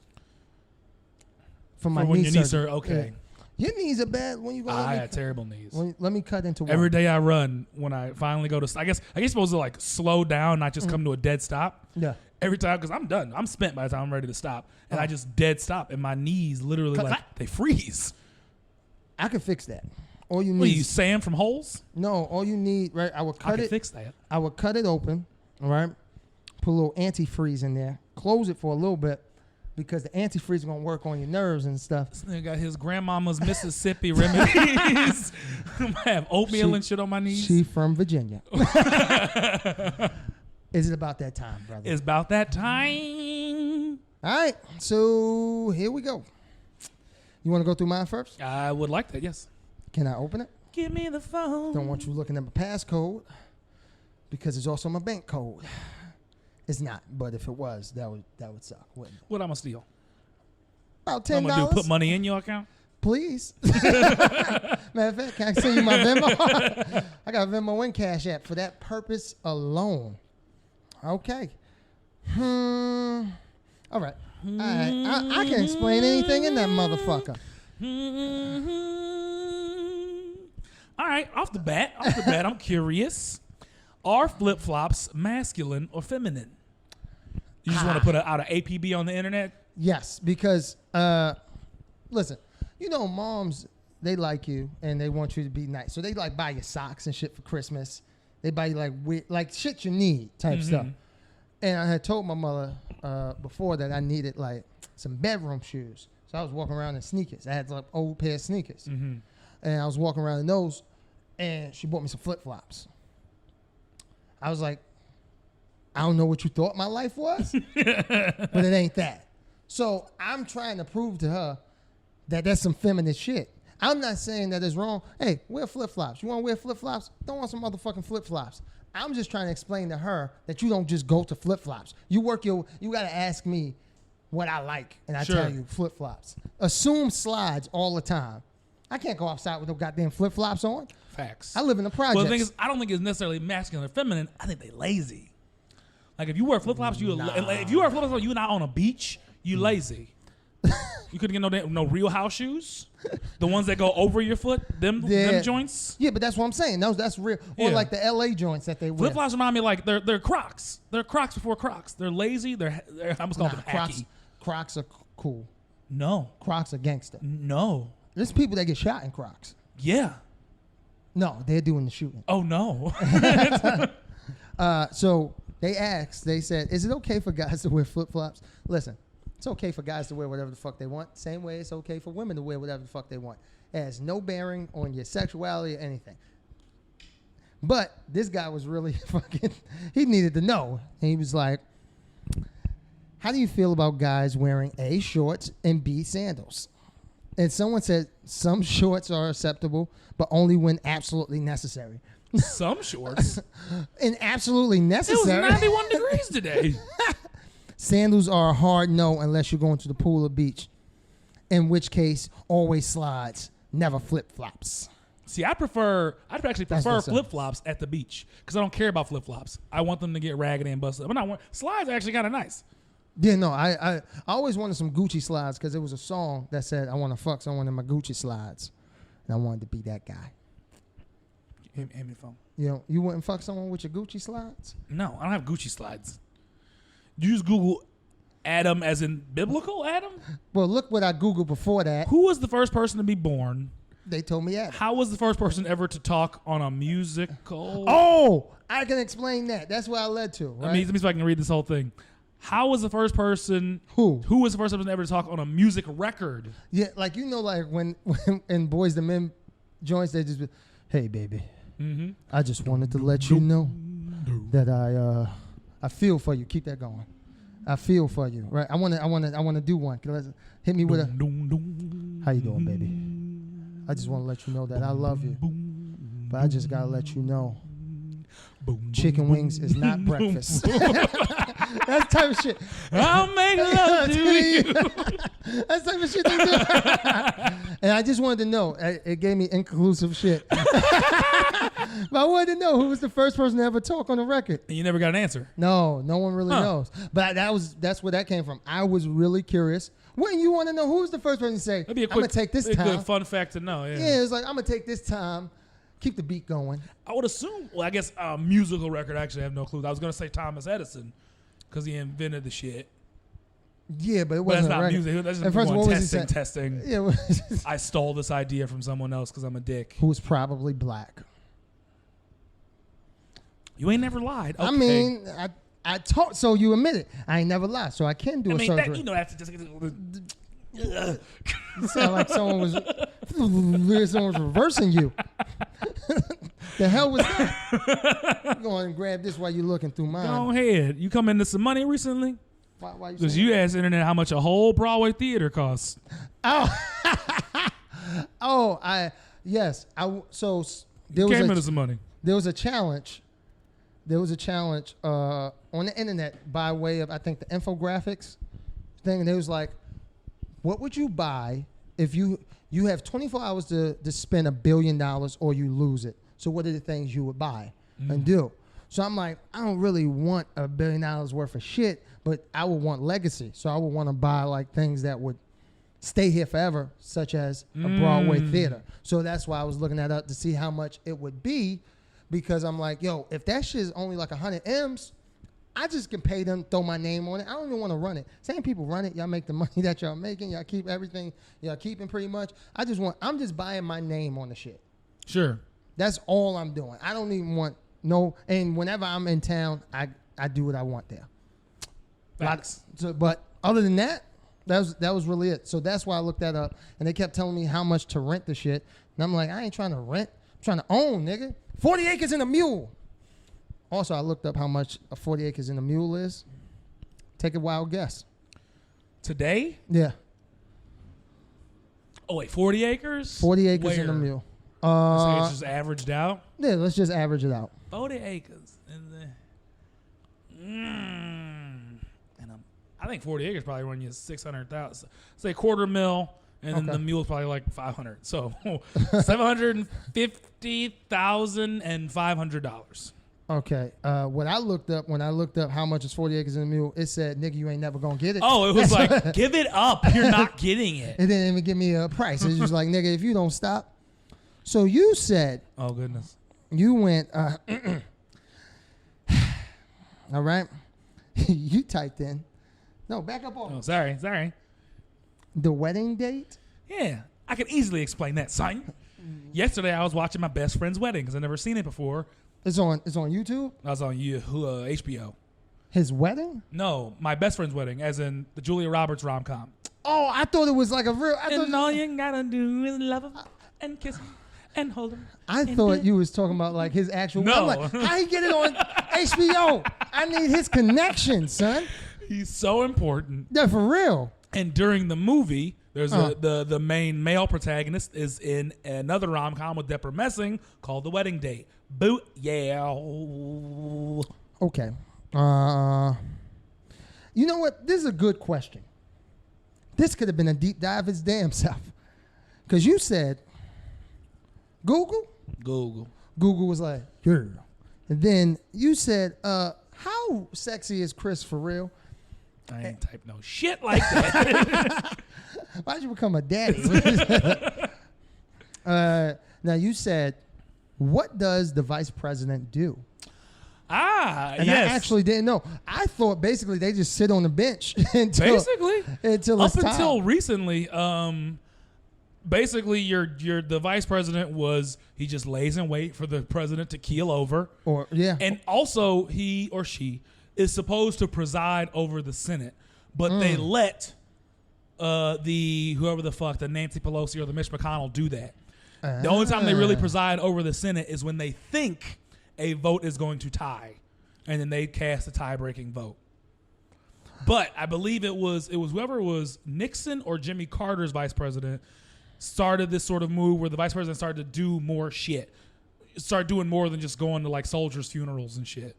[SPEAKER 2] for my knee surgery.
[SPEAKER 1] Okay.
[SPEAKER 2] Yeah. Your knees are bad when you go.
[SPEAKER 1] I had terrible knees.
[SPEAKER 2] Let me cut into one.
[SPEAKER 1] Every day I run, when I finally go to, I guess supposed to like slow down, not just come to a dead stop.
[SPEAKER 2] Yeah.
[SPEAKER 1] Every time, because I'm done. I'm spent by the time I'm ready to stop. And I just dead stop. And my knees literally they freeze.
[SPEAKER 2] I can fix that. All you need.
[SPEAKER 1] What, you sand from holes?
[SPEAKER 2] No, all you need, right? I would cut it.
[SPEAKER 1] Fix that.
[SPEAKER 2] I would cut it open, all right? Put a little antifreeze in there. Close it for a little bit because the antifreeze is going to work on your nerves and stuff.
[SPEAKER 1] This nigga got his grandmama's Mississippi remedies. I have oatmeal and shit on my knees.
[SPEAKER 2] She from Virginia. Is it about that time, brother?
[SPEAKER 1] It's about that time.
[SPEAKER 2] All right, so here we go. You want to go through mine first?
[SPEAKER 1] I would like that, yes.
[SPEAKER 2] Can I open it?
[SPEAKER 1] Give me the phone.
[SPEAKER 2] Don't want you looking at my passcode because it's also my bank code. It's not, but if it was, that would suck, wouldn't it?
[SPEAKER 1] What I'm gonna steal?
[SPEAKER 2] About $10.
[SPEAKER 1] I'm gonna do put money in your account.
[SPEAKER 2] Please. Matter of fact, can I send you my Venmo? I got Venmo and Cash App for that purpose alone. Okay. All right. All right. I can explain anything in that motherfucker.
[SPEAKER 1] All right. Off the bat, I'm curious. Are flip-flops masculine or feminine? You just want to put out an APB on the internet?
[SPEAKER 2] Yes, because, listen, you know moms, they like you and they want you to be nice. So they like buy you socks and shit for Christmas. They buy you like weird, like shit you need type stuff. And I had told my mother before that I needed like some bedroom shoes. So I was walking around in sneakers. I had like old pair of sneakers. And I was walking around in those and she bought me some flip-flops. I was like, I don't know what you thought my life was, but it ain't that. So I'm trying to prove to her that that's some feminine shit. I'm not saying that it's wrong. Hey, wear flip-flops. You want to wear flip-flops? Don't want some motherfucking flip-flops. I'm just trying to explain to her that you don't just go to flip-flops. You got to ask me what I like, and I tell you flip-flops. Assume slides all the time. I can't go outside with no goddamn flip-flops on.
[SPEAKER 1] Facts.
[SPEAKER 2] I live in the projects.
[SPEAKER 1] Well, the thing is, I don't think it's necessarily masculine or feminine. I think they lazy. Like if you wear flip-flops, if you wear flip-flops, you're not on a beach, you lazy. You couldn't get no real house shoes. The ones that go over your foot, them joints.
[SPEAKER 2] Yeah, but that's what I'm saying. That's real. Or like the LA joints that they wear.
[SPEAKER 1] Flip-flops remind me like they're Crocs. They're Crocs before Crocs. They're lazy. They're I almost call them hacky.
[SPEAKER 2] Crocs are cool.
[SPEAKER 1] No.
[SPEAKER 2] Crocs are gangster.
[SPEAKER 1] No.
[SPEAKER 2] There's people that get shot in Crocs.
[SPEAKER 1] Yeah.
[SPEAKER 2] No, they're doing the shooting.
[SPEAKER 1] Oh no.
[SPEAKER 2] So they said, is it okay for guys to wear flip-flops? Listen, it's okay for guys to wear whatever the fuck they want. Same way it's okay for women to wear whatever the fuck they want. It has no bearing on your sexuality or anything. But this guy was really fucking, he needed to know. And he was like, how do you feel about guys wearing A, shorts, and B, sandals? And someone said some shorts are acceptable, but only when absolutely necessary.
[SPEAKER 1] Some shorts?
[SPEAKER 2] And absolutely necessary.
[SPEAKER 1] It was 91 degrees today.
[SPEAKER 2] Sandals are a hard no unless you're going to the pool or beach. In which case, always slides, never flip-flops.
[SPEAKER 1] See, I'd actually prefer flip-flops at the beach because I don't care about flip-flops. I want them to get raggedy and busted. But slides are actually kind of nice.
[SPEAKER 2] Yeah, no, I always wanted some Gucci slides because there was a song that said, I want to fuck someone in my Gucci slides. And I wanted to be that guy.
[SPEAKER 1] Hand me the phone.
[SPEAKER 2] You wouldn't fuck someone with your Gucci slides?
[SPEAKER 1] No, I don't have Gucci slides. You just Google Adam as in biblical Adam?
[SPEAKER 2] Well, look what I Googled before that.
[SPEAKER 1] Who was the first person to be born?
[SPEAKER 2] They told me Adam.
[SPEAKER 1] How was the first person ever to talk on a musical?
[SPEAKER 2] Oh, I can explain that. That's what I led to. Right?
[SPEAKER 1] Let me see if I can read this whole thing. How was the first person?
[SPEAKER 2] Who
[SPEAKER 1] was the first person ever to talk on a music record?
[SPEAKER 2] Yeah, like like when in Boys the Men joints, they just be, hey baby, I just wanted to let you know that I feel for you. Keep that going. I feel for you, right? I want to do one. Hit me with a. How you doing, baby? I just want to let you know that I love you, but I just gotta let you know. Chicken wings is not breakfast. That type of shit.
[SPEAKER 1] I'll make love to you.
[SPEAKER 2] That's type of shit they do. And I just wanted to know. It gave me inconclusive shit. But I wanted to know who was the first person to ever talk on the record.
[SPEAKER 1] And you never got an answer.
[SPEAKER 2] No one really knows. But that's where that came from. I was really curious. When you want to know who's the first person to say, I'm going to take this time.
[SPEAKER 1] A good fun fact to know.
[SPEAKER 2] Yeah, it's like, I'm going to take this time. Keep the beat going.
[SPEAKER 1] I would assume, I guess a musical record, actually I have no clue. I was going to say Thomas Edison because he invented the shit.
[SPEAKER 2] Yeah, but it wasn't
[SPEAKER 1] that's not music. That's just testing. Yeah, I stole this idea from someone else because I'm a dick.
[SPEAKER 2] Who was probably black.
[SPEAKER 1] You ain't never lied. Okay.
[SPEAKER 2] I mean, I taught, so you admit it. I ain't never lied, so I can do a surgery.
[SPEAKER 1] That's just...
[SPEAKER 2] You sound like someone was reversing you. The hell was that? Go on and grab this while you're looking through mine.
[SPEAKER 1] Go ahead. You come into some money recently?
[SPEAKER 2] Why
[SPEAKER 1] because you asked the internet how much a whole Broadway theater costs.
[SPEAKER 2] Yes. So
[SPEAKER 1] there was came into some money.
[SPEAKER 2] There was a challenge. There was a challenge on the internet by way of, I think, the infographics thing. And it was like, what would you buy if you have 24 hours to spend $1 billion or you lose it? So what are the things you would buy and do? So I'm like, I don't really want $1 billion worth of shit, but I would want legacy. So I would want to buy like things that would stay here forever, such as a Broadway theater. So that's why I was looking that up to see how much it would be, because I'm like, yo, if that shit is only like 100 M's, I just can pay them, throw my name on it. I don't even want to run it. Same people run it. Y'all make the money that y'all making. Y'all keep everything. Y'all keeping pretty much. I'm just buying my name on the shit.
[SPEAKER 1] Sure.
[SPEAKER 2] That's all I'm doing. I don't even want and whenever I'm in town, I do what I want there. But other than that, that was really it. So that's why I looked that up. And they kept telling me how much to rent the shit. And I'm like, I ain't trying to rent. I'm trying to own, nigga. 40 acres and a mule. Also, I looked up how much a 40 acres and a mule is. Take a wild guess.
[SPEAKER 1] Today?
[SPEAKER 2] Yeah.
[SPEAKER 1] Oh, wait, 40 acres?
[SPEAKER 2] 40 acres and a mule.
[SPEAKER 1] So it's just averaged out?
[SPEAKER 2] Yeah, let's just average it out.
[SPEAKER 1] 40 acres. And I think 40 acres probably run you 600,000. Say $250,000, and then the mule is probably like 500. So $750,000 and $500.
[SPEAKER 2] Okay. When I looked up how much is 40 acres and a mule, it said, nigga, you ain't never gonna get it.
[SPEAKER 1] Oh, it was like, give it up. You're not getting it.
[SPEAKER 2] It didn't even give me a price. It's just like, nigga, if you don't stop. So you said.
[SPEAKER 1] Oh, goodness.
[SPEAKER 2] You went. All right. You typed in. No, back up on.
[SPEAKER 1] Oh, sorry.
[SPEAKER 2] The wedding date?
[SPEAKER 1] Yeah. I can easily explain that, son. Yesterday, I was watching my best friend's wedding because I've never seen it before.
[SPEAKER 2] It's on YouTube?
[SPEAKER 1] I was on HBO.
[SPEAKER 2] His wedding?
[SPEAKER 1] No, my best friend's wedding, as in the Julia Roberts rom-com.
[SPEAKER 2] Oh, I thought it was like a real...
[SPEAKER 1] And all you gotta do is love him and kiss him and hold him.
[SPEAKER 2] I thought you was talking about like his actual... No. I'm like, how he get it on HBO? I need his connection, son.
[SPEAKER 1] He's so important.
[SPEAKER 2] Yeah, for real.
[SPEAKER 1] And during the movie... There's the main male protagonist is in another rom-com with Deborah Messing called The Wedding Date. Boot, yeah.
[SPEAKER 2] Okay. You know what? This is a good question. This could have been a deep dive its damn self. Because you said, Google? Google was like, yeah. And then you said, how sexy is Chris for real?
[SPEAKER 1] I ain't type no shit like that.
[SPEAKER 2] Why'd you become a daddy? Now you said, what does the vice president do? And yes. I actually didn't know. I thought basically they just sit on the bench until
[SPEAKER 1] until recently. Basically, the vice president he just lays in wait for the president to keel over.
[SPEAKER 2] And
[SPEAKER 1] also he or she is supposed to preside over the Senate, but they let whoever the fuck, the Nancy Pelosi or the Mitch McConnell do that. The only time they really preside over the Senate is when they think a vote is going to tie, and then they cast a tie-breaking vote. But I believe it was whoever was Nixon or Jimmy Carter's vice president started this sort of move where the vice president started to do more shit. Start doing more than just going to like soldiers' funerals and shit.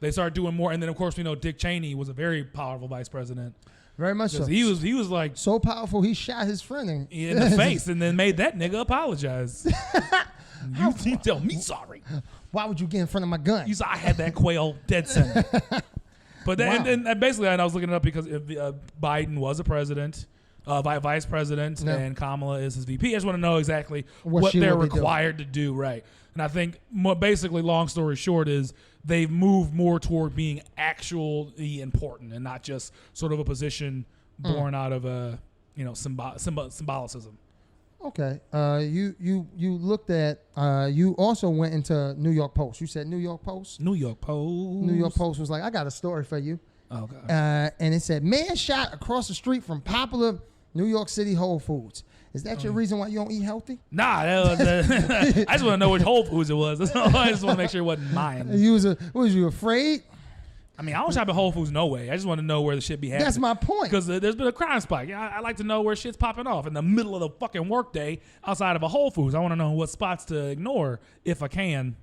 [SPEAKER 1] They started doing more, and then of course we know Dick Cheney was a very powerful vice president.
[SPEAKER 2] Very much so.
[SPEAKER 1] He was like
[SPEAKER 2] so powerful he shot his friend
[SPEAKER 1] in the face and then made that nigga apologize. You tell me sorry.
[SPEAKER 2] Why would you get in front of my gun?
[SPEAKER 1] You said I had that quail dead center. But then, and basically, I was looking it up because Biden was a president, vice president, and Kamala is his VP. I just want to know exactly what they're required to do, right? And I think basically, long story short, is they've moved more toward being actually important and not just sort of a position born out of a symbolicism.
[SPEAKER 2] Okay. You looked at. You also went into New York Post. You said New York Post.
[SPEAKER 1] New York Post.
[SPEAKER 2] New York Post was like, I got a story for you.
[SPEAKER 1] Oh God.
[SPEAKER 2] And it said, man shot across the street from popular New York City Whole Foods. Is that your reason why you don't eat healthy?
[SPEAKER 1] Nah, I just want to know which Whole Foods it was. That's all. I just want to make sure it wasn't mine.
[SPEAKER 2] Was you afraid?
[SPEAKER 1] I mean, I don't shop at Whole Foods no way. I just want to know where the shit be happening.
[SPEAKER 2] That's my point.
[SPEAKER 1] Because there's been a crime spike. I like to know where shit's popping off in the middle of the fucking workday outside of a Whole Foods. I want to know what spots to ignore if I can.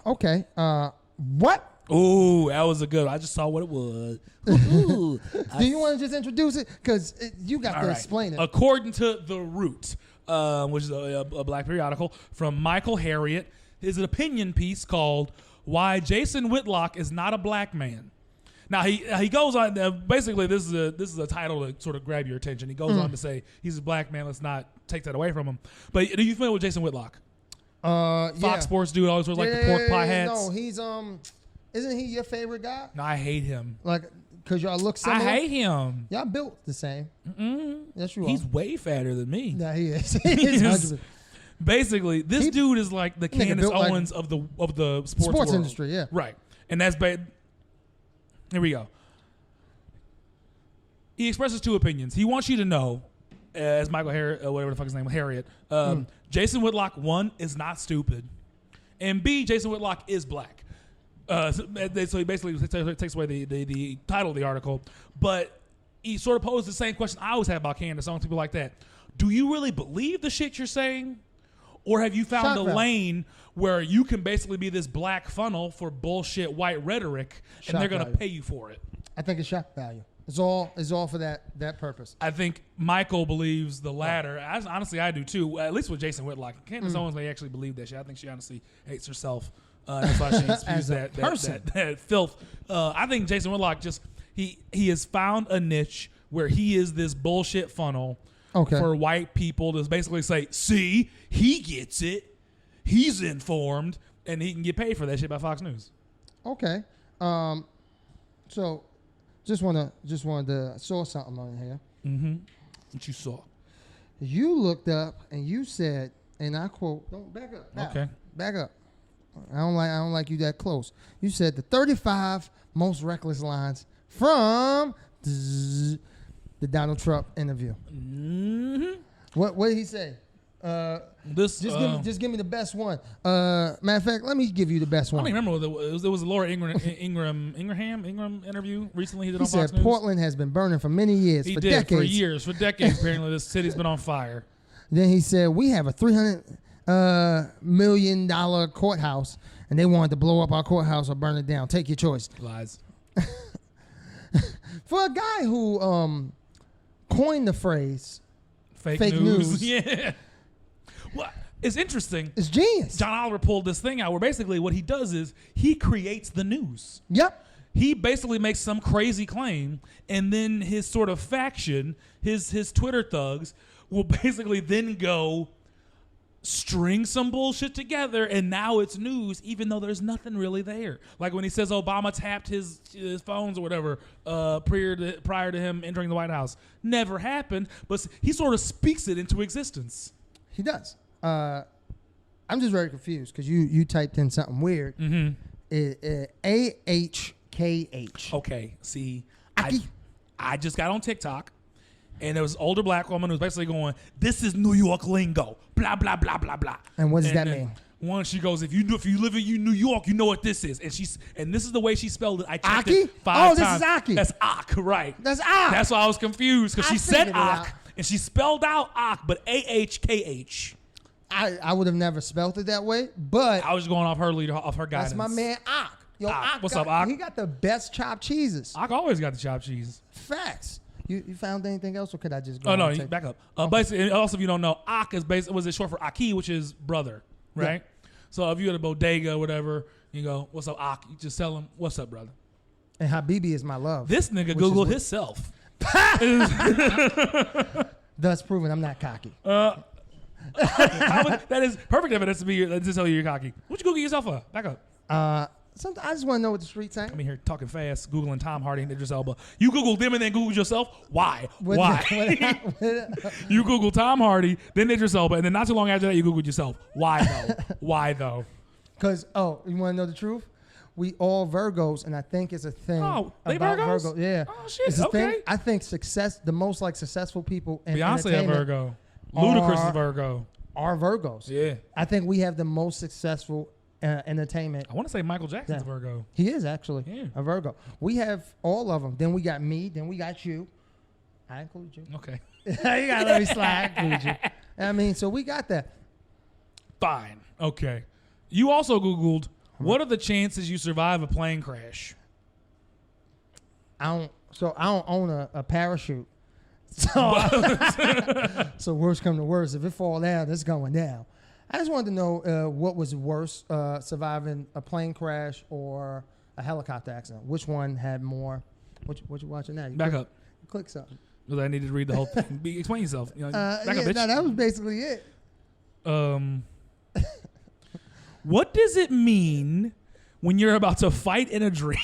[SPEAKER 2] Okay. What?
[SPEAKER 1] Ooh, that was a good one. I just saw what it was.
[SPEAKER 2] Do you want to just introduce it? Because you got to explain it.
[SPEAKER 1] According to The Root, which is a black periodical, from Michael Harriot, is an opinion piece called "Why Jason Whitlock is Not a Black Man." Now he goes on. Basically, this is a title to sort of grab your attention. He goes on to say he's a black man. Let's not take that away from him. But are you familiar with Jason Whitlock? Fox Sports dude, always wears like the pork pie hats.
[SPEAKER 2] No, he's Isn't he your favorite guy?
[SPEAKER 1] No, I hate him.
[SPEAKER 2] Like, because y'all look similar?
[SPEAKER 1] I hate him.
[SPEAKER 2] Y'all built the same. Yes, you are.
[SPEAKER 1] He's way fatter than me.
[SPEAKER 2] Yeah, he is. He is.
[SPEAKER 1] Basically, this dude is like the Candace Owens like of the sports world.
[SPEAKER 2] Industry, yeah.
[SPEAKER 1] Right. And that's bad. Here we go. He expresses two opinions. He wants you to know, as Michael Harriot, whatever the fuck his name, Harriet, Jason Whitlock, one, is not stupid. And B, Jason Whitlock is black. So he basically takes away the title of the article, but he sort of posed the same question I always have about Candace Owens, people like that. Do you really believe the shit you're saying? Or have you found a lane where you can basically be this black funnel for bullshit white rhetoric and they're going to pay you for it?
[SPEAKER 2] I think it's shock value. It's all for that purpose.
[SPEAKER 1] I think Michael believes the latter. Honestly, I do too, at least with Jason Whitlock. Candace Owens may actually believe that shit. I think she honestly hates herself. That's why she spews that filth. I think Jason Whitlock he has found a niche where he is this bullshit funnel for white people to basically say, see, he gets it, he's informed, and he can get paid for that shit by Fox News.
[SPEAKER 2] Okay. So just wanted to saw something on here.
[SPEAKER 1] Mm-hmm. What you saw?
[SPEAKER 2] You looked up and you said, and I quote, "Don't back up."
[SPEAKER 1] Okay.
[SPEAKER 2] Back up. I don't like you that close. You said the 35 most reckless lines from the Donald Trump interview.
[SPEAKER 1] Mm-hmm.
[SPEAKER 2] What did he say? Just give me the best one. Matter of fact, let me give you the best one.
[SPEAKER 1] I don't even remember. It was a Laura Ingraham interview recently he did on Fox News.
[SPEAKER 2] He said Portland has been burning for many years.
[SPEAKER 1] He
[SPEAKER 2] for
[SPEAKER 1] did
[SPEAKER 2] decades.
[SPEAKER 1] for decades. Apparently, this city's been on fire.
[SPEAKER 2] Then he said we have a $300 million courthouse, and they wanted to blow up our courthouse or burn it down. Take your choice.
[SPEAKER 1] Lies.
[SPEAKER 2] For a guy who coined the phrase
[SPEAKER 1] fake news. Yeah. Well, it's interesting.
[SPEAKER 2] It's genius.
[SPEAKER 1] John Oliver pulled this thing out where basically what he does is he creates the news.
[SPEAKER 2] Yep.
[SPEAKER 1] He basically makes some crazy claim, and then his sort of faction, his Twitter thugs, will basically then go string some bullshit together, and now it's news, even though there's nothing really there. Like when he says Obama tapped his phones or whatever prior to him entering the White House. Never happened, but he sort of speaks it into existence.
[SPEAKER 2] He does. I'm just very confused because you typed in something weird.
[SPEAKER 1] Mm-hmm.
[SPEAKER 2] AH KH.
[SPEAKER 1] Okay, see, I just got on TikTok, and there was an older black woman who was basically going, "This is New York lingo, blah blah blah blah blah."
[SPEAKER 2] And what does that mean?
[SPEAKER 1] One, she goes, if you live in New York, you know what this is. And this is the way she spelled it. I checked it 5 times.
[SPEAKER 2] Oh, this is Aki.
[SPEAKER 1] That's Ak, right.
[SPEAKER 2] That's Ak.
[SPEAKER 1] That's why I was confused, because she said Ak, and she spelled out Ak, but AHKH.
[SPEAKER 2] I would have never spelled it that way, but
[SPEAKER 1] I was going off her guidance.
[SPEAKER 2] That's my man Ak. Yo, Ak.
[SPEAKER 1] What's up, Ak?
[SPEAKER 2] He got the best chopped cheeses.
[SPEAKER 1] Ak always got the chopped cheese.
[SPEAKER 2] Facts. You found anything else, or could I just go?
[SPEAKER 1] Oh, no, back up. Basically, also, if you don't know, Ak is basically, was it short for Aki, which is brother, right? Yeah. So if you're at a bodega or whatever, you go, "What's up, Ak?" You just tell him, "What's up, brother?"
[SPEAKER 2] And Habibi is my love.
[SPEAKER 1] This nigga Googled himself.
[SPEAKER 2] Thus proving I'm not cocky.
[SPEAKER 1] That is perfect evidence to tell you you're cocky. What you Google yourself for? Back up.
[SPEAKER 2] I just want to know what the streets saying.
[SPEAKER 1] I'm here talking fast, Googling Tom Hardy and Idris Elba. You Googled them and then Googled yourself? Why? Why? You Googled Tom Hardy, then Idris Elba, and then not too long after that, you Googled yourself. Why though? Why though?
[SPEAKER 2] Because, you want to know the truth? We all Virgos, and I think it's a thing.
[SPEAKER 1] Oh, they
[SPEAKER 2] about
[SPEAKER 1] Virgos?
[SPEAKER 2] Virgo. Yeah.
[SPEAKER 1] Oh, shit.
[SPEAKER 2] It's a
[SPEAKER 1] okay.
[SPEAKER 2] thing. I think the most successful people in
[SPEAKER 1] Beyonce
[SPEAKER 2] entertainment
[SPEAKER 1] a Virgo. Ludacris is Virgo.
[SPEAKER 2] Are Virgos.
[SPEAKER 1] Yeah.
[SPEAKER 2] I think we have the most successful entertainment.
[SPEAKER 1] I want to say Michael Jackson's a Virgo.
[SPEAKER 2] He is actually a Virgo. We have all of them. Then we got me. Then we got you. I include you.
[SPEAKER 1] Okay.
[SPEAKER 2] You gotta let me slide. I include you. I mean, so we got that.
[SPEAKER 1] Fine. Okay. You also Googled, what are the chances you survive a plane crash?
[SPEAKER 2] I don't own a parachute. So worst come to worst, if it fall down, it's going down. I just wanted to know what was worse, surviving a plane crash or a helicopter accident. Which one had more? What you watching now?
[SPEAKER 1] Back up.
[SPEAKER 2] Click something.
[SPEAKER 1] Because I needed to read the whole thing. Explain yourself. Back up, bitch.
[SPEAKER 2] No, that was basically it.
[SPEAKER 1] What does it mean when you're about to fight in a dream?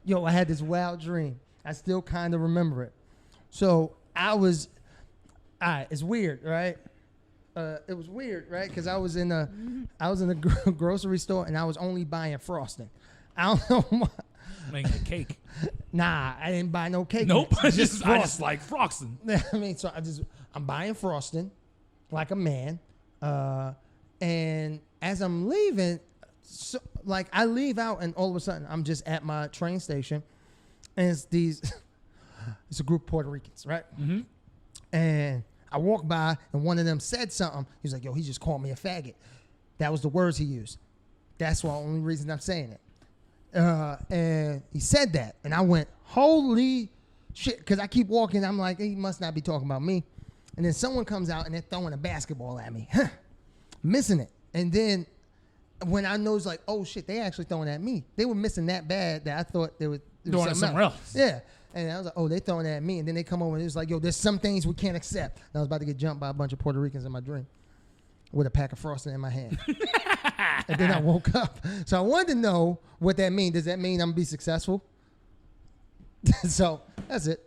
[SPEAKER 2] Yo, I had this wild dream. I still kind of remember it. So it's weird, right? It was weird, right? Because I was in a grocery store and I was only buying frosting. I don't know why.
[SPEAKER 1] Making a cake.
[SPEAKER 2] Nah, I didn't buy no cake.
[SPEAKER 1] Nope. I just like frosting.
[SPEAKER 2] I mean, so I'm buying frosting like a man. And as I'm leaving, I leave out and all of a sudden I'm just at my train station and it's a group of Puerto Ricans, right? Mm-hmm. And I walked by and one of them said something. He was like, "Yo, he just called me a faggot." That was the words he used. That's the only reason I'm saying it. And he said that. And I went, holy shit. Because I keep walking. I'm like, he must not be talking about me. And then someone comes out and they're throwing a basketball at me. Missing it. And then when I know it's like, oh shit, they actually throwing at me. They were missing that bad that I thought they were
[SPEAKER 1] doing it somewhere else.
[SPEAKER 2] Yeah. And I was like, oh, they throwing at me. And then they come over and it was like, yo, there's some things we can't accept. And I was about to get jumped by a bunch of Puerto Ricans in my dream with a pack of frosting in my hand. And then I woke up. So I wanted to know what that means. Does that mean I'm going to be successful? So that's it.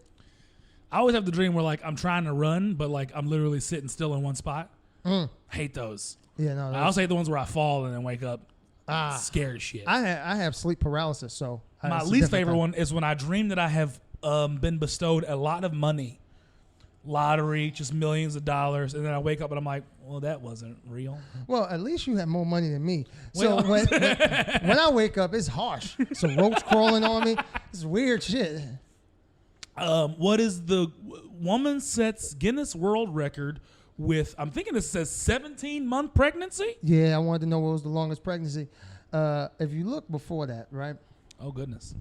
[SPEAKER 1] I always have the dream where like I'm trying to run, but like I'm literally sitting still in one spot. I hate those.
[SPEAKER 2] Yeah, no.
[SPEAKER 1] I also hate the ones where I fall and then wake up. Scared as shit.
[SPEAKER 2] I have sleep paralysis, so
[SPEAKER 1] my least favorite one is when I dream that I have been bestowed a lot of money, lottery, just millions of dollars, and then I wake up and I'm like, well, that wasn't real.
[SPEAKER 2] Well, at least you have more money than me. So when I wake up, it's harsh. Some roach crawling on me. It's weird shit.
[SPEAKER 1] What is the woman sets Guinness World Record with, I'm thinking it says 17-month pregnancy?
[SPEAKER 2] Yeah, I wanted to know what was the longest pregnancy. If you look before that, right?
[SPEAKER 1] Oh, goodness.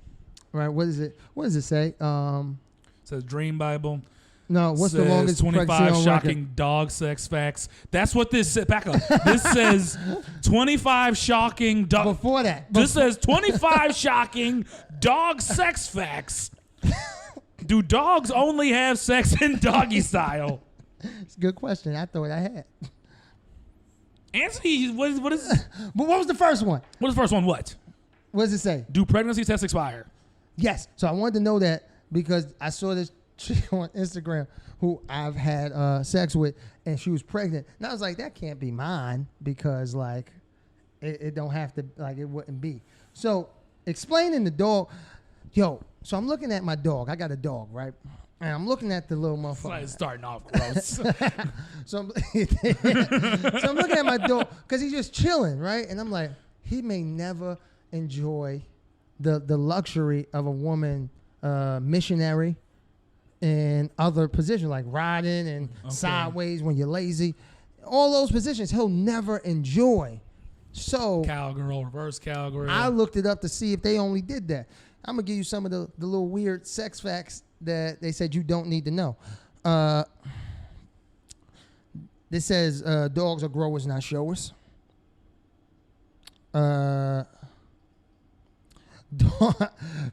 [SPEAKER 2] Right, what is it? What does it say?
[SPEAKER 1] It says Dream Bible.
[SPEAKER 2] No, what's the longest
[SPEAKER 1] 25 shocking dog sex facts. That's what this says. Back up. This says 25 shocking dog.
[SPEAKER 2] Before that.
[SPEAKER 1] This says 25 shocking dog sex facts. Do dogs only have sex in doggy style?
[SPEAKER 2] It's a good question. I thought I had.
[SPEAKER 1] Answer. What is?
[SPEAKER 2] But what was the first one?
[SPEAKER 1] What is the first one? What
[SPEAKER 2] does it say?
[SPEAKER 1] Do pregnancy tests expire?
[SPEAKER 2] Yes. So I wanted to know that because I saw this chick on Instagram who I've had sex with, and she was pregnant. And I was like, that can't be mine because like it don't have to, like it wouldn't be. So explaining the dog. Yo, so I'm looking at my dog. I got a dog, right? And I'm looking at the little motherfucker.
[SPEAKER 1] It's starting off gross.
[SPEAKER 2] so I'm looking at my dog because he's just chilling, right? And I'm like, he may never enjoy the luxury of a woman missionary in other positions like riding and sideways when you're lazy. All those positions he'll never enjoy. So
[SPEAKER 1] cowgirl, reverse cowgirl.
[SPEAKER 2] I looked it up to see if they only did that. I'm going to give you some of the little weird sex facts that they said you don't need to know. This says dogs are growers, not showers.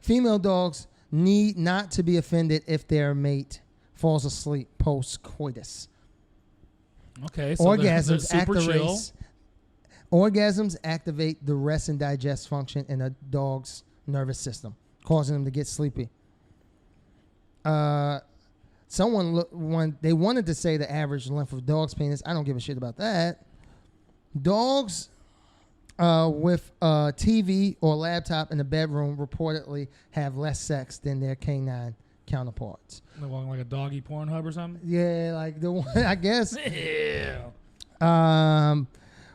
[SPEAKER 2] Female dogs need not to be offended if their mate falls asleep post-coitus.
[SPEAKER 1] Okay, so
[SPEAKER 2] Orgasms
[SPEAKER 1] super chill.
[SPEAKER 2] Orgasms activate the rest and digest function in a dog's nervous system, causing them to get sleepy. They wanted to say the average length of a dog's penis. I don't give a shit about that. Dogs with a TV or laptop in the bedroom reportedly have less sex than their canine counterparts.
[SPEAKER 1] They're walking like a doggy Pornhub or something?
[SPEAKER 2] Yeah, like the one, I guess.
[SPEAKER 1] Yeah.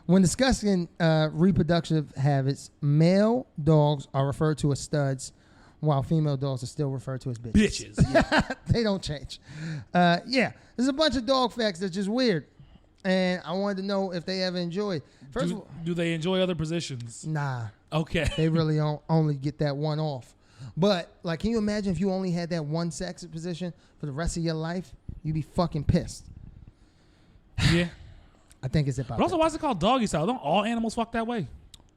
[SPEAKER 2] When discussing reproductive habits, male dogs are referred to as studs, while female dogs are still referred to as bitches.
[SPEAKER 1] Yeah.
[SPEAKER 2] They don't change. Yeah, there's a bunch of dog facts that's just weird, and I wanted to know if they ever enjoyed. First of all,
[SPEAKER 1] do they enjoy other positions?
[SPEAKER 2] nah.
[SPEAKER 1] Okay.
[SPEAKER 2] They really only get that one off. But, like, can you imagine if you only had that one sex position for the rest of your life? You'd be fucking pissed.
[SPEAKER 1] Yeah.
[SPEAKER 2] I think it's about
[SPEAKER 1] But also,
[SPEAKER 2] that.
[SPEAKER 1] why is it called doggy style? Don't all animals fuck that way?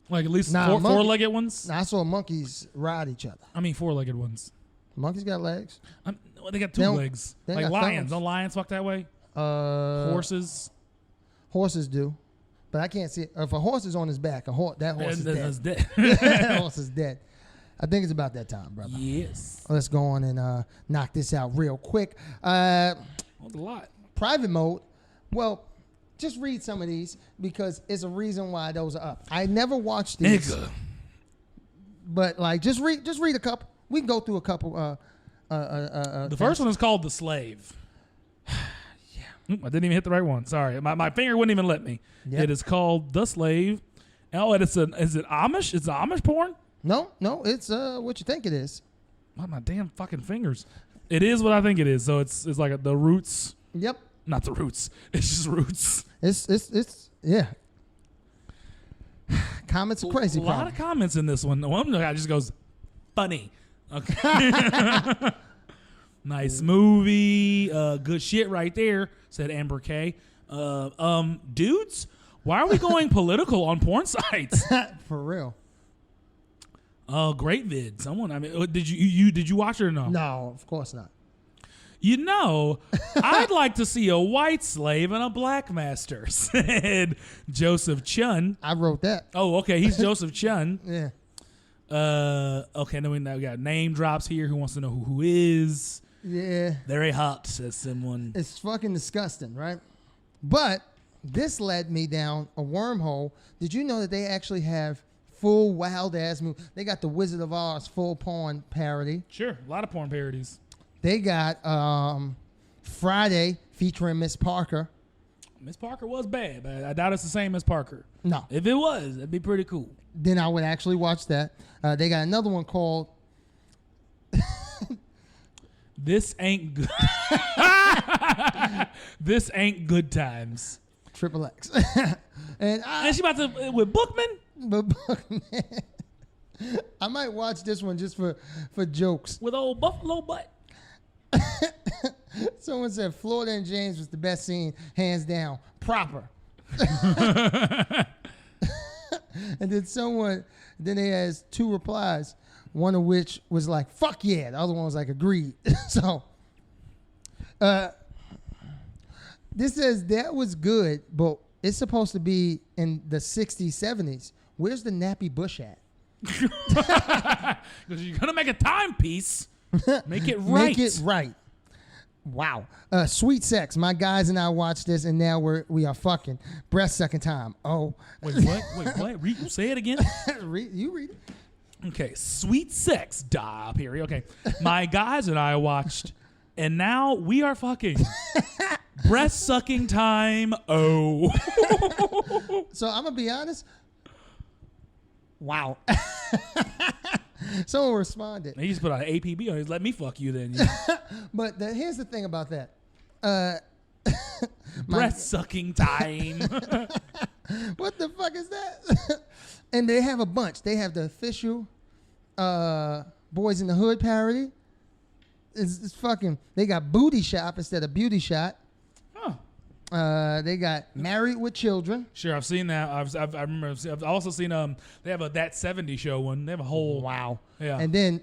[SPEAKER 1] Like, at least
[SPEAKER 2] Nah,
[SPEAKER 1] four-legged ones?
[SPEAKER 2] Nah, I saw monkeys ride each other.
[SPEAKER 1] I mean, four-legged ones.
[SPEAKER 2] Monkeys got legs.
[SPEAKER 1] They got two legs.
[SPEAKER 2] they
[SPEAKER 1] Like
[SPEAKER 2] got
[SPEAKER 1] lions.
[SPEAKER 2] thumbs.
[SPEAKER 1] Don't lions fuck that way? Horses.
[SPEAKER 2] Horses do. But I can't see it. If a horse is on his back, that horse is dead.
[SPEAKER 1] dead.
[SPEAKER 2] That horse is dead. I think it's about that time, brother.
[SPEAKER 1] Yes.
[SPEAKER 2] Let's go on and knock this out real quick.
[SPEAKER 1] That's a lot.
[SPEAKER 2] Private mode. Well, just read some of these because it's a reason why those are up. I never watched these.
[SPEAKER 1] Nigga.
[SPEAKER 2] But like just read a couple. We can go through a couple
[SPEAKER 1] The first one is called The Slave. Yeah. I didn't even hit the right one. Sorry. My finger wouldn't even let me. Yep. It is called The Slave. Oh, and is it Amish? Is it Amish porn?
[SPEAKER 2] No, it's what you think it is.
[SPEAKER 1] Oh, my damn fucking fingers. It is what I think it is. So it's like the Roots.
[SPEAKER 2] Yep.
[SPEAKER 1] Not the Roots. It's just Roots.
[SPEAKER 2] It's yeah. Comments are crazy.
[SPEAKER 1] A lot of comments in this one. One guy just goes, funny. Okay. Nice movie. Good shit right there, said Amber K. Dudes, why are we going political on porn sites?
[SPEAKER 2] For real.
[SPEAKER 1] Oh, great vid. Someone, I mean, did you watch it or no?
[SPEAKER 2] No, of course not.
[SPEAKER 1] You know, I'd like to see a white slave and a black master, said Joseph Chun.
[SPEAKER 2] I wrote that.
[SPEAKER 1] Oh, okay. He's Joseph Chun.
[SPEAKER 2] Yeah.
[SPEAKER 1] Okay, then we got name drops here. Who wants to know who is?
[SPEAKER 2] Yeah.
[SPEAKER 1] Very hot, says someone.
[SPEAKER 2] It's fucking disgusting, right? But this led me down a wormhole. Did you know that they actually have full wild-ass movies? They got the Wizard of Oz full porn parody.
[SPEAKER 1] Sure, a lot of porn parodies.
[SPEAKER 2] They got Friday featuring Miss Parker.
[SPEAKER 1] Miss Parker was bad, but I doubt it's the same as Parker.
[SPEAKER 2] No.
[SPEAKER 1] If it was, it'd be pretty cool.
[SPEAKER 2] Then I would actually watch that. They got another one called
[SPEAKER 1] This Ain't Good. This Ain't Good Times.
[SPEAKER 2] Triple X. And
[SPEAKER 1] she about to with Bookman?
[SPEAKER 2] But I might watch this one just for jokes.
[SPEAKER 1] With old Buffalo Butt.
[SPEAKER 2] Someone said Florida and James was the best scene, hands down. Proper. And then they has two replies, one of which was like, fuck yeah. The other one was like, agreed. So, this says that was good, but it's supposed to be in the 60s, 70s. Where's the nappy bush at?
[SPEAKER 1] Because you're going to make a timepiece. Make it right.
[SPEAKER 2] Make it right. Wow. Sweet sex. My guys and I watched this, and now we are fucking. Breast second time. Oh.
[SPEAKER 1] Wait, what? Say it again.
[SPEAKER 2] You read it.
[SPEAKER 1] Okay, sweet sex, period. Okay, my guys and I watched, and now we are fucking. Breast sucking time. Oh.
[SPEAKER 2] So I'm gonna be honest. Wow. Someone responded.
[SPEAKER 1] He just put on an APB on it. Let me fuck you then.
[SPEAKER 2] But here's the thing about that.
[SPEAKER 1] Breast sucking time.
[SPEAKER 2] What the fuck is that? And they have a bunch. They have the official Boys in the Hood parody. It's fucking. They got Booty Shop instead of Beauty Shot.
[SPEAKER 1] Huh.
[SPEAKER 2] They got Married with Children.
[SPEAKER 1] Sure, I've seen that. I remember. I've also seen they have a That 70 Show one. They have a whole.
[SPEAKER 2] Wow.
[SPEAKER 1] Yeah.
[SPEAKER 2] And then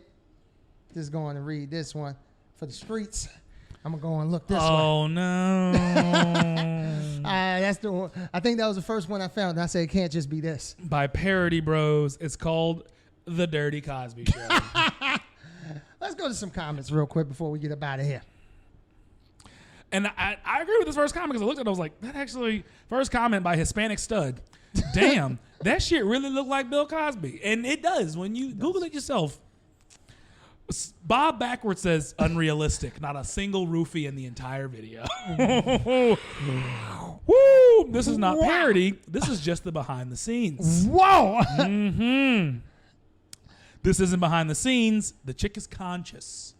[SPEAKER 2] just going to read this one for the streets. I'm gonna go and look this one.
[SPEAKER 1] Oh no.
[SPEAKER 2] That's the one. I think that was the first one I found. And I said it can't just be this.
[SPEAKER 1] By Parody Bros. It's called The Dirty Cosby Show.
[SPEAKER 2] Let's go to some comments real quick before we get up out of here.
[SPEAKER 1] And I agree with this first comment because I looked at it, I was like, that actually, first comment by Hispanic Stud. Damn, that shit really looked like Bill Cosby. And it does. When you Google it yourself. Bob Backwards says unrealistic. Not a single roofie in the entire video. Woo! This is not parody. This is just the behind the scenes.
[SPEAKER 2] Whoa!
[SPEAKER 1] Mm-hmm. This isn't behind the scenes. The chick is conscious.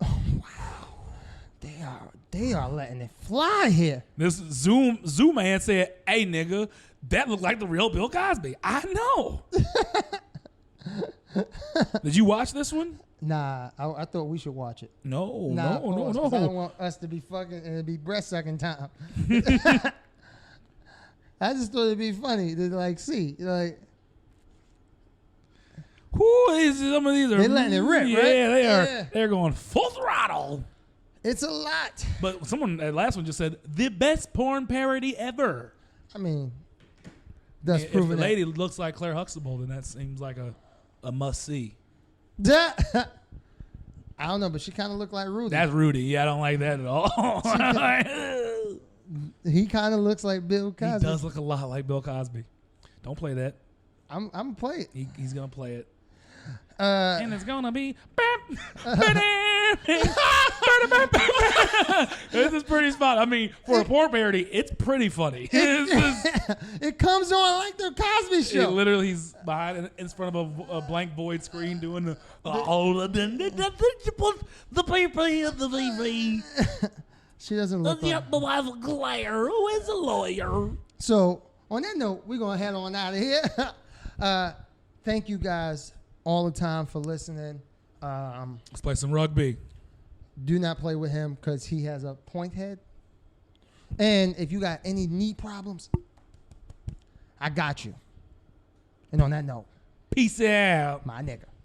[SPEAKER 2] Oh, wow. They are letting it fly here.
[SPEAKER 1] This Zoom man said, "Hey nigga, that looked like the real Bill Cosby." I know. Did you watch this one?
[SPEAKER 2] Nah, I thought we should watch it.
[SPEAKER 1] No.
[SPEAKER 2] I don't want us to be fucking and it be breast sucking time. I just thought it'd be funny to like see like.
[SPEAKER 1] Who is some of these are?
[SPEAKER 2] They're letting it rip, right?
[SPEAKER 1] Yeah, they are. They're going full throttle.
[SPEAKER 2] It's a lot.
[SPEAKER 1] But someone that last one just said the best porn parody ever.
[SPEAKER 2] I mean, that's
[SPEAKER 1] if
[SPEAKER 2] proven.
[SPEAKER 1] the lady looks like Claire Huxtable, then that seems like a must see.
[SPEAKER 2] I don't know, but she kind of looked like Rudy.
[SPEAKER 1] That's Rudy. Yeah, I don't like that at all.
[SPEAKER 2] He kind of looks like Bill Cosby.
[SPEAKER 1] He does look a lot like Bill Cosby. Don't play that.
[SPEAKER 2] I'm gonna play it.
[SPEAKER 1] He's gonna play it.
[SPEAKER 2] And
[SPEAKER 1] it's gonna be. This is pretty spot. I mean, for a porn parody, it's pretty funny.
[SPEAKER 2] It comes on like the Cosby Show.
[SPEAKER 1] Literally, he's behind in front of a blank void screen doing the baby.
[SPEAKER 2] She doesn't look like
[SPEAKER 1] the wife of Claire, who is a lawyer.
[SPEAKER 2] So on that note, we're gonna head on out of here. Thank you guys all the time for listening.
[SPEAKER 1] Let's play some rugby.
[SPEAKER 2] Do not play with him because he has a point head. And if you got any knee problems, I got you. And on that note,
[SPEAKER 1] Peace out.
[SPEAKER 2] my nigga.